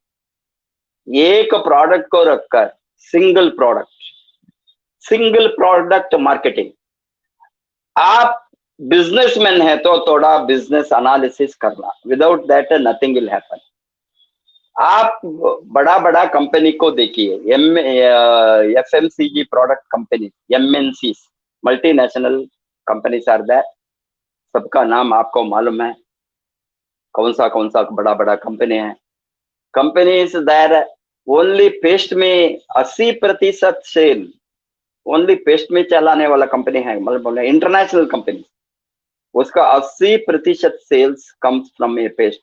एक प्रोडक्ट को रखकर सिंगल प्रोडक्ट मार्केटिंग। आप बिजनेसमैन है तो थोड़ा बिजनेस एनालिसिस करना, without that nothing will happen. आप बड़ा बड़ा कंपनी को देखिए, FMCG product company, MNCs, multinational companies are that, सबका नाम आपको मालूम है, कौन सा बड़ा बड़ा कंपनी है। कंपनीज देयर ओनली पेस्ट में 80% सेल ओनली पेस्ट में चलाने वाला कंपनी है, मतलब इंटरनेशनल कंपनी, उसका 80% sales comes from a paste.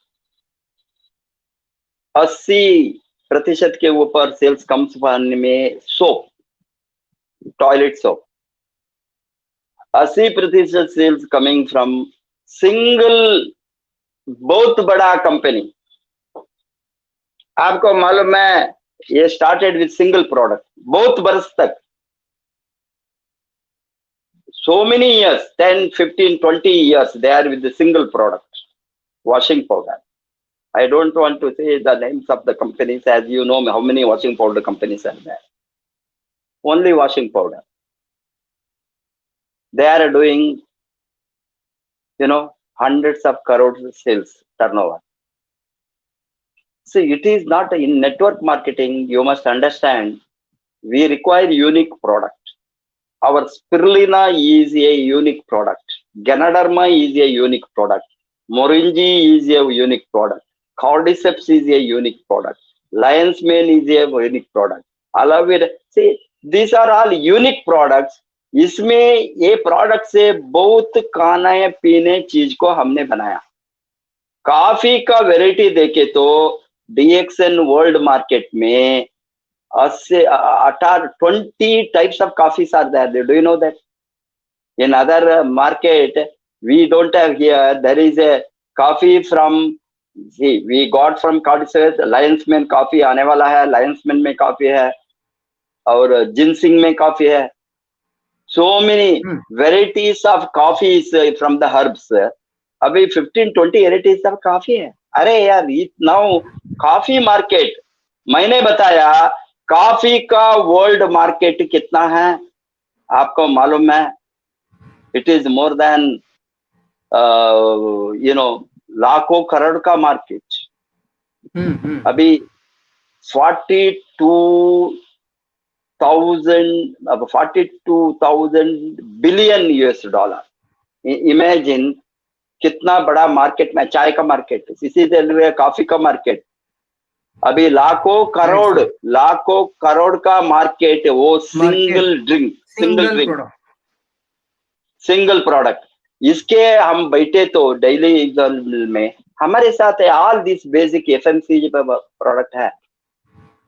80% के ऊपर सेल्स कम्स में soap, toilet soap. 80% sales coming from single, बहुत बड़ा कंपनी। आपको मालूम है, ये स्टार्टेड विद सिंगल प्रोडक्ट, बहुत वर्ष तक, so many years, 10, 15, 20 years they are with the single product, washing powder. I don't want to say the names of the companies, as you know how many washing powder companies are there. Only washing powder. They are doing, hundreds of crores sales turnover. So it is not in network marketing. You must understand, we require unique product. Our spirulina is a unique product. Ganoderma is a unique product. Moringa is a unique product. Cordyceps is a unique product. Lion's mane is a unique product. Aloe vera, see, these are all unique products. इसमें ये product से बहुत खाने पीने चीज को हमने बनाया। कॉफी का वेराइटी देखे तो DXN वर्ल्ड मार्केट में 20 types of coffees are there. Do you know that? In other market, we don't have here. There is a coffee from, see, we got from Cordyceps, Lion's Mane coffee आने वाला है, Lion's Mane में coffee है, और ginseng में coffee है. So many varieties of coffees from the herbs. अभी 15-20 varieties of coffee है. अरे यार, now coffee market, मैंने बताया कॉफी का वर्ल्ड मार्केट कितना है आपको मालूम है? इट इज मोर देन लाखों करोड़ का मार्केट। अभी 42,000 बिलियन $. इमेजिन कितना बड़ा मार्केट में, चाय का मार्केट, इसी तरह कॉफी का मार्केट, अभी लाखों करोड़ का मार्केट, वो सिंगल प्रोडक्ट। इसके हम बैठे तो डेली एग्जाम्पल में हमारे साथ all this basic FMCG product है,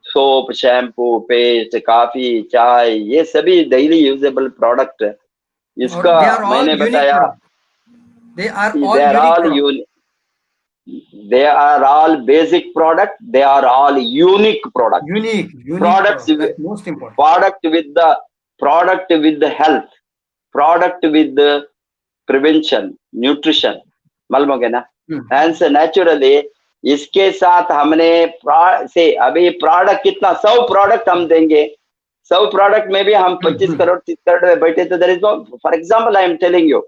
सोप, शैम्पू, पेस्ट, कॉफी, चाय, ये सभी डेली यूजेबल प्रोडक्ट। इसका मैंने बताया, they are all basic product, they are all unique product. Unique products, that's most important. Product with the health, product with the prevention, nutrition, मालूम हो गया ना? Hence naturally इसके साथ हमने से अभी प्रोडक्ट कितना, 100 प्रोडक्ट हम देंगे, 100 प्रोडक्ट में भी हम 25 करोड़ 30 करोड़ में बैठे तो there is no, for example I am telling you,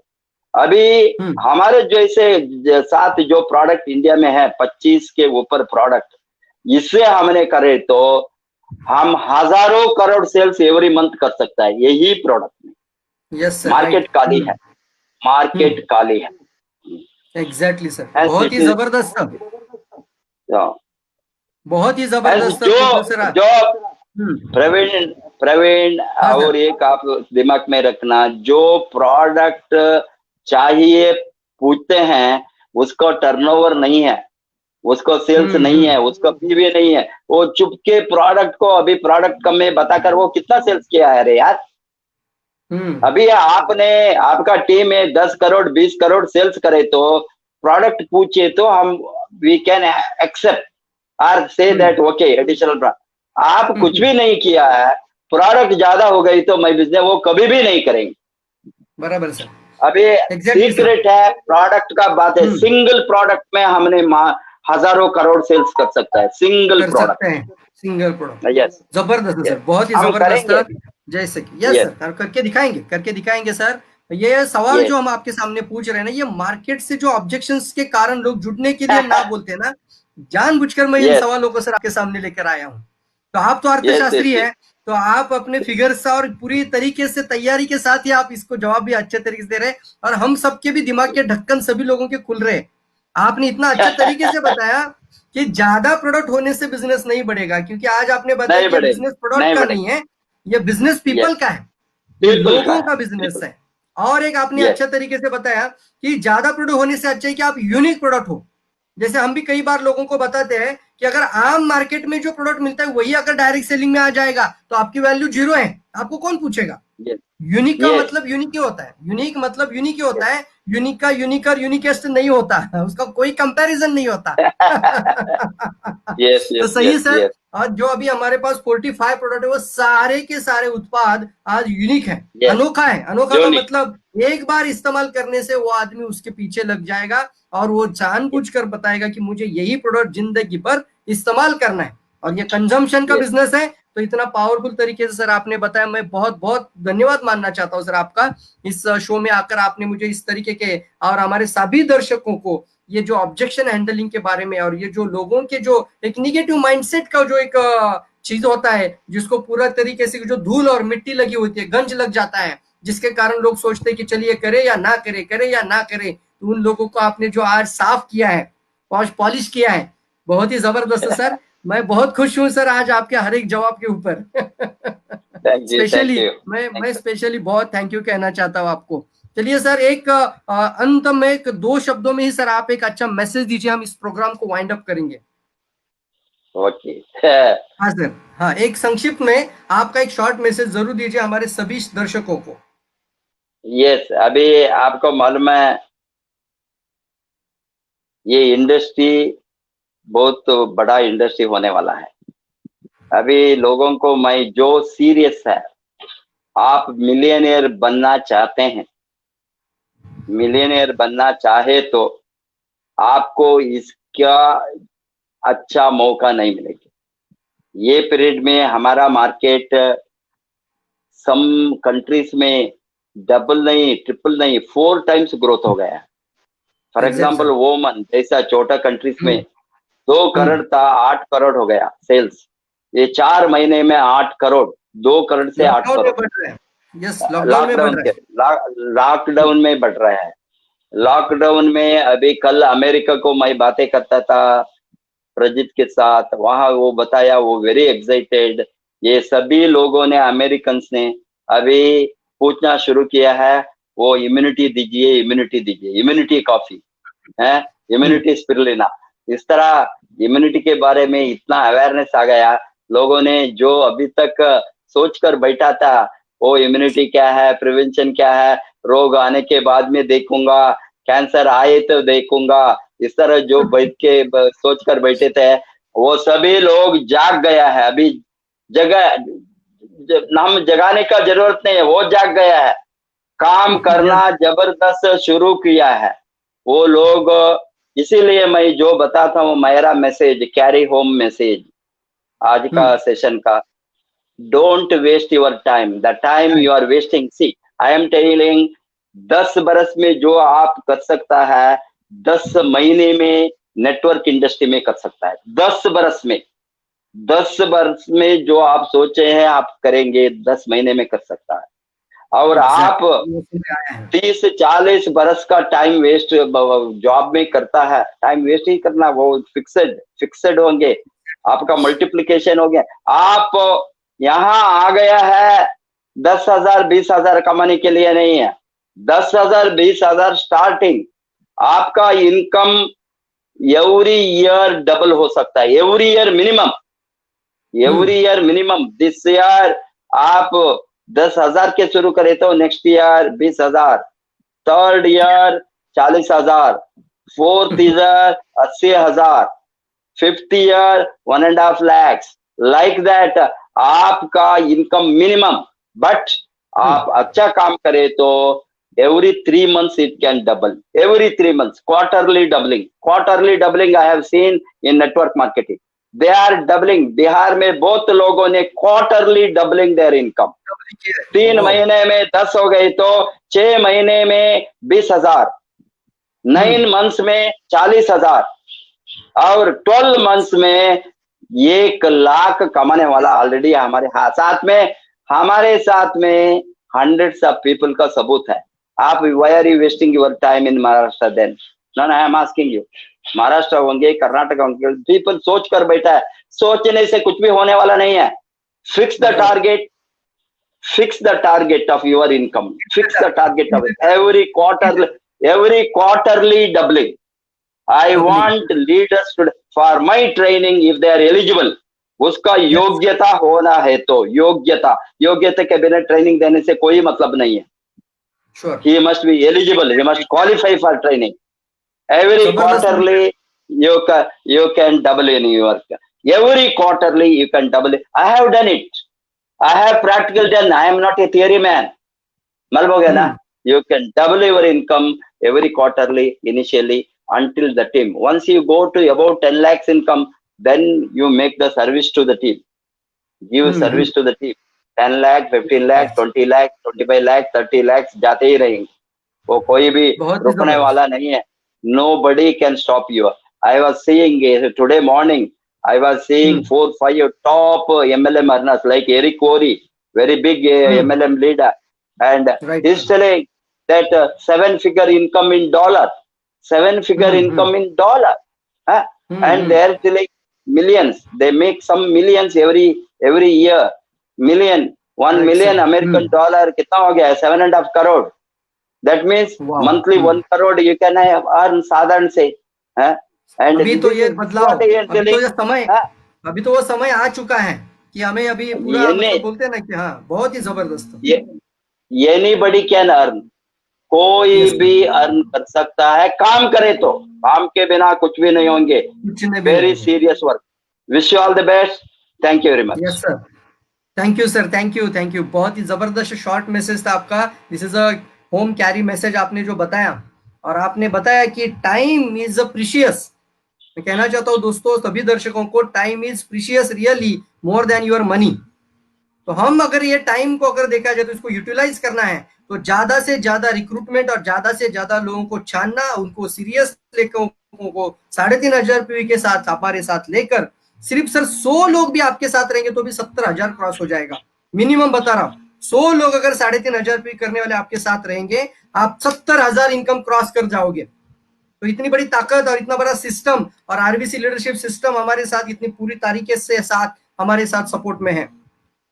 अभी हमारे जैसे साथ जो प्रोडक्ट इंडिया में है 25 के ऊपर प्रोडक्ट, इससे हमने करे तो हम हजारों करोड़ सेल्स एवरी मंथ कर सकता है यही प्रोडक्ट में। यस सर, मार्केट काली है, मार्केट काली है। एग्जैक्टली सर, बहुत ही जबरदस्त, बहुत ही जबरदस्त। जो प्रवीण और एक आप दिमाग में रखना, जो प्रोडक्ट चाहिए पूछते हैं उसको टर्नओवर नहीं है, उसको सेल्स नहीं है, उसको पीवी नहीं है, वो चुपके प्रोडक्ट को, अभी प्रोडक्ट कम में बताकर वो कितना सेल्स किया है। अरे यार, अभी आपने, आपका टीम है 10 करोड़ 20 करोड़ सेल्स करे तो प्रोडक्ट पूछे तो हम वी कैन एक्सेप्ट और से दैट ओके एडिशनल। आप कुछ भी नहीं किया है, प्रोडक्ट ज्यादा हो गई तो मैं बिजनेस वो कभी भी नहीं करेंगे। बराबर सर, अभी एग्जैक्टली सर। सीक्रेट है प्रोडक्ट का बात है, सिंगल प्रोडक्ट में हमने हजारों करोड़ सेल्स कर सकता है, सिंगल कर प्रोडक्ट। सकते हैं सिंगल प्रोडक्ट। यस जबरदस्त है यस, सर, बहुत ही हम जबरदस्त करेंगे। था। जैसे कि यस यस सर, करके दिखाएंगे सर। ये सवाल यस जो हम आपके सामने पूछ रहे हैं ना, ये मार्केट से जो ऑब्जेक्शंस के कारण लोग जुड़ने के लिए ना बोलते हैं ना, जानबूझकर मैं इन यस सवालों को सर आपके सामने लेकर आया हूँ। तो आप तो यस अर्थशास्त्री यस हैं, तो आप अपने फिगर्स और पूरी तरीके से तैयारी के साथ ही आप इसको जवाब भी अच्छे तरीके से दे रहे हैं, और हम सबके भी दिमाग के ढक्कन सभी लोगों के खुल रहे हैं। आपने इतना अच्छे तरीके से बताया कि ज्यादा प्रोडक्ट होने से बिजनेस नहीं बढ़ेगा, क्योंकि आज आपने बताया नहीं कि ये बढ़ेगा, बिजनेस प्रोडक्ट नहीं का नहीं बढ़ेगा। है, ये बिजनेस पीपल यस, का है, ये पीपल का लोगों है, का बिजनेस पीपल। है। और एक आपने यस अच्छा तरीके से बताया कि ज्यादा प्रोडक्ट होने से अच्छा है कि आप यूनिक प्रोडक्ट हो। जैसे हम भी कई बार लोगों को बताते हैं कि अगर आम मार्केट में जो प्रोडक्ट मिलता है वही अगर डायरेक्ट सेलिंग में आ जाएगा तो आपकी वैल्यू जीरो है, आपको कौन पूछेगा। यस यूनिक का यस मतलब यूनिक ही होता है, यूनिक मतलब यूनिक ही होता यस है। यूनिक का यूनिकर यूनिकेस्ट नहीं होता, उसका कोई कंपैरिजन नहीं होता। यस तो यस सही है यस सर। यस और जो अभी हमारे पास 45 प्रोडक्ट है वो सारे के सारे उत्पाद आज यूनिक है, यस, अनोखा है। अनोखा का यूनिक। मतलब एक बार इस्तेमाल करने से वो आदमी उसके पीछे लग जाएगा और वो जानबूझकर बताएगा कि मुझे यही प्रोडक्ट जिंदगी भर इस्तेमाल करना है। और ये कंजम्पशन का यस बिजनेस है, तो इतना पावरफुल तरीके से सर आपने बताया, मैं बहुत बहुत धन्यवाद मानना चाहता हूँ सर आपका। इस शो में आकर आपने मुझे इस तरीके के और हमारे सभी दर्शकों को ये जो ऑब्जेक्शन हैंडलिंग के बारे में और ये जो लोगों के जो एक निगेटिव माइंडसेट का जो एक चीज होता है, जिसको पूरा तरीके से जो धूल और मिट्टी लगी होती है, गंज लग जाता है, जिसके कारण लोग सोचते हैं कि चलिए करे या ना करे, करे या ना करे, तो उन लोगों को आपने जो आज साफ किया है, पॉलिश किया है, बहुत ही जबरदस्त है सर। मैं बहुत खुश हूं सर आज आपके हर एक जवाब के ऊपर। Thank you, thank specially you, मैं थैंक यू। स्पेशली बहुत थैंक यू कहना चाहता हूँ आपको। चलिए सर, एक अंत में एक दो शब्दों में ही सर आप एक अच्छा मैसेज दीजिए, हम इस प्रोग्राम को वाइंड अप करेंगे। ओके। हाँ सर, हाँ एक संक्षिप्त में आपका एक शॉर्ट मैसेज जरूर दीजिए हमारे सभी दर्शकों को। यस, अभी आपको मालूम है ये इंडस्ट्री बहुत बड़ा इंडस्ट्री होने वाला है। अभी लोगों को मैं जो सीरियस है, आप मिलियनियर बनना चाहते हैं, मिलियनियर बनना चाहे तो आपको इसका अच्छा मौका नहीं मिलेगा। ये पीरियड में हमारा मार्केट सम कंट्रीज में डबल नहीं, ट्रिपल नहीं, 4 टाइम्स ग्रोथ हो गया है। For exact example sir. Woman जैसा छोटा कंट्रीज में हम्म 2 करोड़ था, 8 करोड़ हो गया सेल्स। ये 4 महीने में 8 करोड़, 2 करोड़ से 8 लॉकडाउन में करोड़ बढ़ रहे हैं, यस लॉकडाउन में बढ़ लॉकडाउन रहे के हैं। लॉकडाउन में बढ़ रहा है। लॉकडाउन में अभी कल अमेरिका को मैं बातें करता था प्रजित के साथ, वहां वो बताया वो वेरी एक्साइटेड। ये सभी लोगों ने, अमेरिकन ने अभी पूछना शुरू किया है, वो इम्यूनिटी दीजिए, इम्यूनिटी दीजिए, इम्यूनिटी कॉफी है, हम्म इम्यूनिटी स्पिरुलिना। इस तरह इम्यूनिटी के बारे में इतना अवेयरनेस आ गया। लोगों ने जो अभी तक सोच कर बैठा था वो इम्यूनिटी क्या है, प्रिवेंशन क्या है, रोग आने के बाद में देखूंगा, कैंसर आए तो देखूंगा, इस तरह जो बैठ के सोच कर बैठे थे वो सभी लोग जाग गया है। अभी जगह हम जगाने का जरूरत नहीं है, वो जाग गया है, काम यस। करना जबरदस्त शुरू किया है वो लोग। इसीलिए मैं जो बताता हूँ, मेरा मैसेज, कैरी होम मैसेज आज का हम्म सेशन का, don't waste your time, the time you are wasting, see I am telling, 10 बरस में जो आप कर सकता है 10 महीने में नेटवर्क इंडस्ट्री में कर सकता है। 10 बरस में, 10 बरस में जो आप सोचे हैं आप करेंगे 10 महीने में कर सकता है। और आप एग्जैक्ट आया है। 30-40 बरस का टाइम वेस्ट जॉब में करता है, टाइम वेस्ट ही करना, वो फिक्सेड फिक्सेड होंगे, आपका मल्टीप्लिकेशन हो गया। आप यहाँ आ गया है 10,000 20,000 कमाने के लिए नहीं है, 10,000 20,000 स्टार्टिंग। आपका इनकम एवरी ईयर डबल हो सकता है, every year minimum, every year minimum. This year आप 10,000 के शुरू करे तो next year 20,000, third year 40,000, fourth year 80,000, fifth year 1.5 lakh, like that आपका इनकम मिनिमम। बट आप अच्छा काम करें तो every 3 months it can double, every 3 months, quarterly doubling I have seen in network marketing, they are doubling। Bihar में बहुत लोगों ने quarterly doubling their income, 3 महीने में 10 हो गई तो 6 महीने में 20,000, 9 months में 40,000 और 12 months में 1 लाख कमाने वाला ऑलरेडी हमारे साथ में hundreds of people का सबूत है। आप why are you wasting your time in Maharashtra then? No, I am asking you, Maharashtra होंगे, कर्नाटक होंगे, people सोच कर बैठा है, सोचने से कुछ भी होने वाला नहीं है। Fix the target of your income, fix the target of it. every quarterly doubling। I want leaders to, for my training, if they are eligible, उसका योग्यता होना है तो योग्यता के बिना ट्रेनिंग देने से कोई मतलब नहीं है। Sure. He must be eligible, he must qualify for training। Every quarterly you can double in your, every quarterly you can double it। I have done it, I have practical done, I am not a theory man। मालूम हो गया ना? You can double your income every quarterly initially until the team, once you go to about 10 lakhs income, then you make the service to the team, give service to the team। 10 lakh, 15 lakh, 20 lakh, 25 lakh, 30 lakhs जाते ही रहेंगे, वो कोई भी रुकने वाला नहीं है। Nobody can stop you। I was seeing today morning, I was seeing 4-5 top MLM earners like Eric Corey, very big MLM leader, and he's telling that 7-figure income in dollar, 7-figure income in dollar, and they're telling millions, they make some millions every year, million, 1 million American dollar कितना हो गया? 7.5 crore। That means monthly 1 crore you can earn साधारण से, and अभी तो ये बदलाव, अभी तो वो समय आ चुका है कि हमें अभी पूरा मतलब बोलते हैं ना कि हाँ बहुत ही जबरदस्त। Anybody can earn, कोई भी अर्न कर सकता है, काम करे तो, काम के बिना कुछ भी नहीं होंगे। Very serious work. Wish you all the best, thank you very much. Yes sir, thank you sir, thank you. बहुत ही जबरदस्त शॉर्ट मैसेज था आपका। This is a home carry message आपने जो बताया, और आपने बताया कि टाइम इज अ प्रीशियस। मैं कहना चाहता हूँ दोस्तों, सभी दर्शकों को, time is precious really more than your money. तो हम अगर ये टाइम को अगर देखा जाए तो इसको यूटिलाइज करना है तो ज्यादा से ज्यादा रिक्रूटमेंट और ज्यादा से ज्यादा लोगों को छानना, उनको सीरियस लेकर, को 3,500 रुपये के साथ हमारे साथ लेकर, सिर्फ सर 100 लोग भी आपके साथ रहेंगे तो भी 70,000 क्रॉस हो जाएगा। मिनिमम बता रहा हूं, 100 लोग अगर 3,500 रुपये करने वाले आपके साथ रहेंगे, आप 70,000 इनकम क्रॉस कर जाओगे। तो इतनी बड़ी ताकत और इतना बड़ा सिस्टम, और आरबीसी लीडरशिप सिस्टम हमारे साथ इतनी पूरी तरीके से हमारे साथ सपोर्ट में है।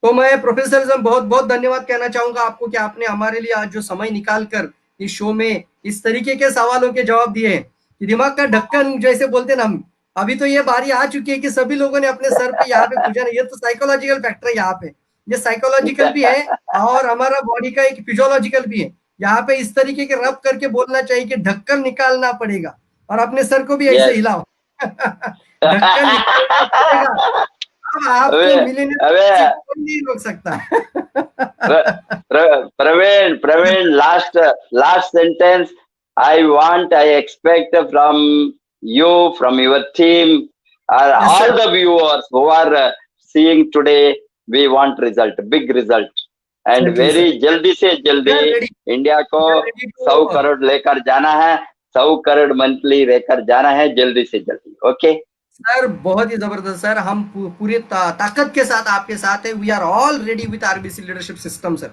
तो मैं प्रोफेसर बहुत बहुत धन्यवाद कहना चाहूंगा आपको कि आपने हमारे लिए आज जो समय निकाल कर इस शो में इस तरीके के सवालों के जवाब दिए हैं कि दिमाग का ढक्कन जैसे बोलते हैं हम, अभी तो ये बारी आ चुकी है कि सभी लोगों ने अपने सर पे यहाँ पे पूछा ना, ये तो साइकोलॉजिकल फैक्टर है यहाँ पे, ये साइकोलॉजिकल भी है और हमारा बॉडी का एक फिजियोलॉजिकल भी है। यहाँ पे इस तरीके के रब करके बोलना चाहिए कि ढक्कन निकालना पड़ेगा, और अपने सर को भी ऐसे हिलाओ। ढक्कन निकालना पड़ेगा। नहीं रोक सकता। Praveen, last sentence I expect from you, from your team, all the viewers who are seeing today, we want result, big result, and very जल्दी से जल्दी इंडिया को 100 करोड़ लेकर जाना है, 100 करोड़ मंथली लेकर जाना है, जल्दी से जल्दी। ओके सर, बहुत ही जबरदस्त सर, हम पूरी ताकत के साथ आपके साथ है। We are all ready with RBC leadership system sir.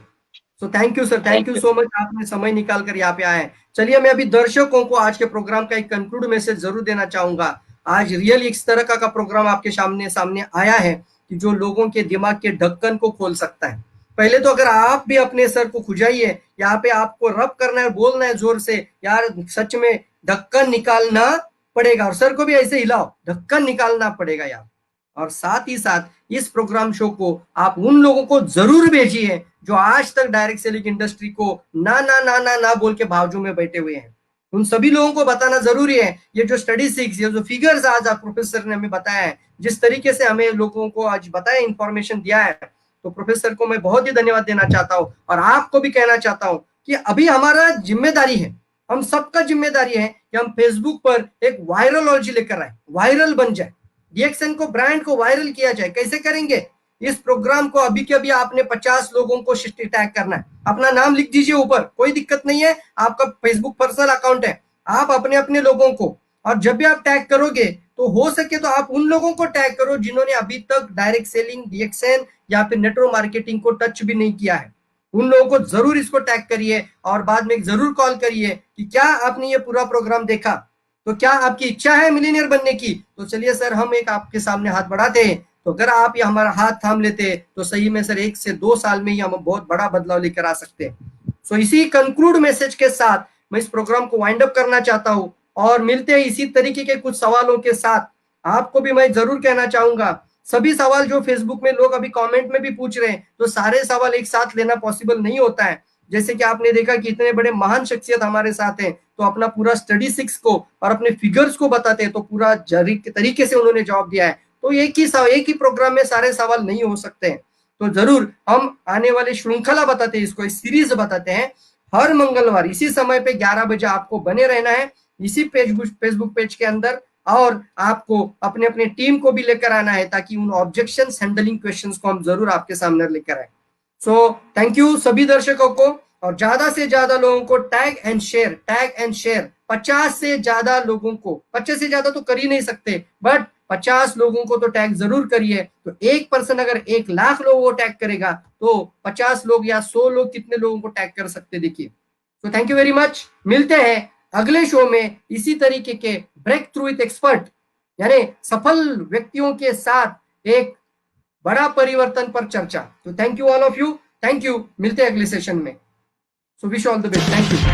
So thank you sir, thank you so much, आपने समय निकाल कर यहाँ पे आए। चलिए, मैं अभी दर्शकों को आज के प्रोग्राम का एक कंक्लूड मैसेज जरूर देना चाहूंगा। आज रियल इस तरह का प्रोग्राम आपके सामने आया है कि जो लोगों के दिमाग के ढक्कन को खोल सकता है। पहले तो अगर आप भी अपने सर को खुजाइए, यहाँ पे आपको रब करना है, बोलना है जोर से, यार सच में ढक्कन निकालना पड़ेगा, और सर को भी ऐसे हिलाओ, ढक्कन निकालना पड़ेगा यार। और साथ ही साथ इस प्रोग्राम शो को आप उन लोगों को जरूर भेजिए जो आज तक डायरेक्ट सेलिंग इंडस्ट्री को ना ना ना ना ना बोल के बाजू में बैठे हुए हैं, उन सभी लोगों को बताना जरूरी है। ये जो स्टैटिस्टिक्स, ये जो फिगर्स आज आप प्रोफेसर ने हमें बताया है, जिस तरीके से हमें लोगों को आज बताया, इंफॉर्मेशन दिया है, तो प्रोफेसर को मैं बहुत ही धन्यवाद देना चाहता हूं। और आपको भी कहना चाहता हूं कि अभी हमारा जिम्मेदारी है, हम सबका जिम्मेदारी है कि हम फेसबुक पर एक वायरलॉजी लेकर आए, वायरल बन जाए, डीएक्सएन को, ब्रांड को वायरल किया जाए। कैसे करेंगे? इस प्रोग्राम को अभी के अभी आपने 50 लोगों को टैग करना है, अपना नाम लिख दीजिए ऊपर, कोई दिक्कत नहीं है, आपका फेसबुक पर्सनल अकाउंट है, आप अपने अपने लोगों को, और जब भी आप टैग करोगे तो हो सके तो आप उन लोगों को टैग करो जिन्होंने अभी तक डायरेक्ट सेलिंग, डीएक्सएन या फिर नेटवर्क मार्केटिंग को टच भी नहीं किया है। उन लोगों को जरूर इसको टैग करिए और बाद में जरूर कॉल करिए कि क्या आपने ये पूरा प्रोग्राम देखा, तो क्या आपकी इच्छा है मिलीनियर बनने की? तो चलिए सर, हम एक आपके सामने हाथ बढ़ाते हैं। तो अगर आप ये हमारा हाथ थाम लेते तो सही में सर 1 से 2 साल में ही हम बहुत बड़ा बदलाव लेकर आ सकते हैं। सो इसी कंक्लूड मैसेज के साथ मैं इस प्रोग्राम को वाइंड अप करना चाहता हूं और मिलते हैं इसी तरीके के कुछ सवालों के साथ। आपको भी मैं जरूर कहना चाहूंगा, सभी सवाल जो फेसबुक में लोग अभी कमेंट में भी पूछ रहे हैं, तो सारे सवाल एक साथ लेना पॉसिबल नहीं होता है। जैसे कि आपने देखा कि इतने बड़े महान शख्सियत हमारे साथ हैं, तो अपना पूरा स्टैटिस्टिक्स को और अपने फिगर्स को बताते हैं, तो पूरा तरीके से उन्होंने जवाब दिया है। तो एक ही प्रोग्राम में सारे सवाल नहीं हो सकते हैं। तो जरूर हम आने वाले श्रृंखला बताते हैं, इसको सीरीज बताते हैं, हर मंगलवार इसी समय पे 11 बजे आपको बने रहना है इसी फेसबुक पेज के अंदर, और आपको अपने अपने टीम को भी लेकर आना है ताकि उन ऑब्जेक्शंस हैंडलिंग क्वेश्चंस को हम जरूर आपके सामने लेकर आए। सो थैंक यू सभी दर्शकों को, और ज्यादा से ज्यादा लोगों को टैग एंड शेयर 50 से ज्यादा लोगों को, 50 से ज्यादा तो कर ही नहीं सकते, बट 50 लोगों को तो टैग जरूर करिए। तो एक पर्सन अगर 1 लाख लोगों को टैग करेगा तो 50 लोग या 100 लोग कितने लोगों को टैग कर सकते, देखिए। तो थैंक यू वेरी मच, मिलते हैं अगले शो में इसी तरीके के ब्रेक थ्रू विथ एक्सपर्ट, यानी सफल व्यक्तियों के साथ एक बड़ा परिवर्तन पर चर्चा। तो thank you all of you, thank you, मिलते हैं अगले सेशन में। So wish all the best, thank you.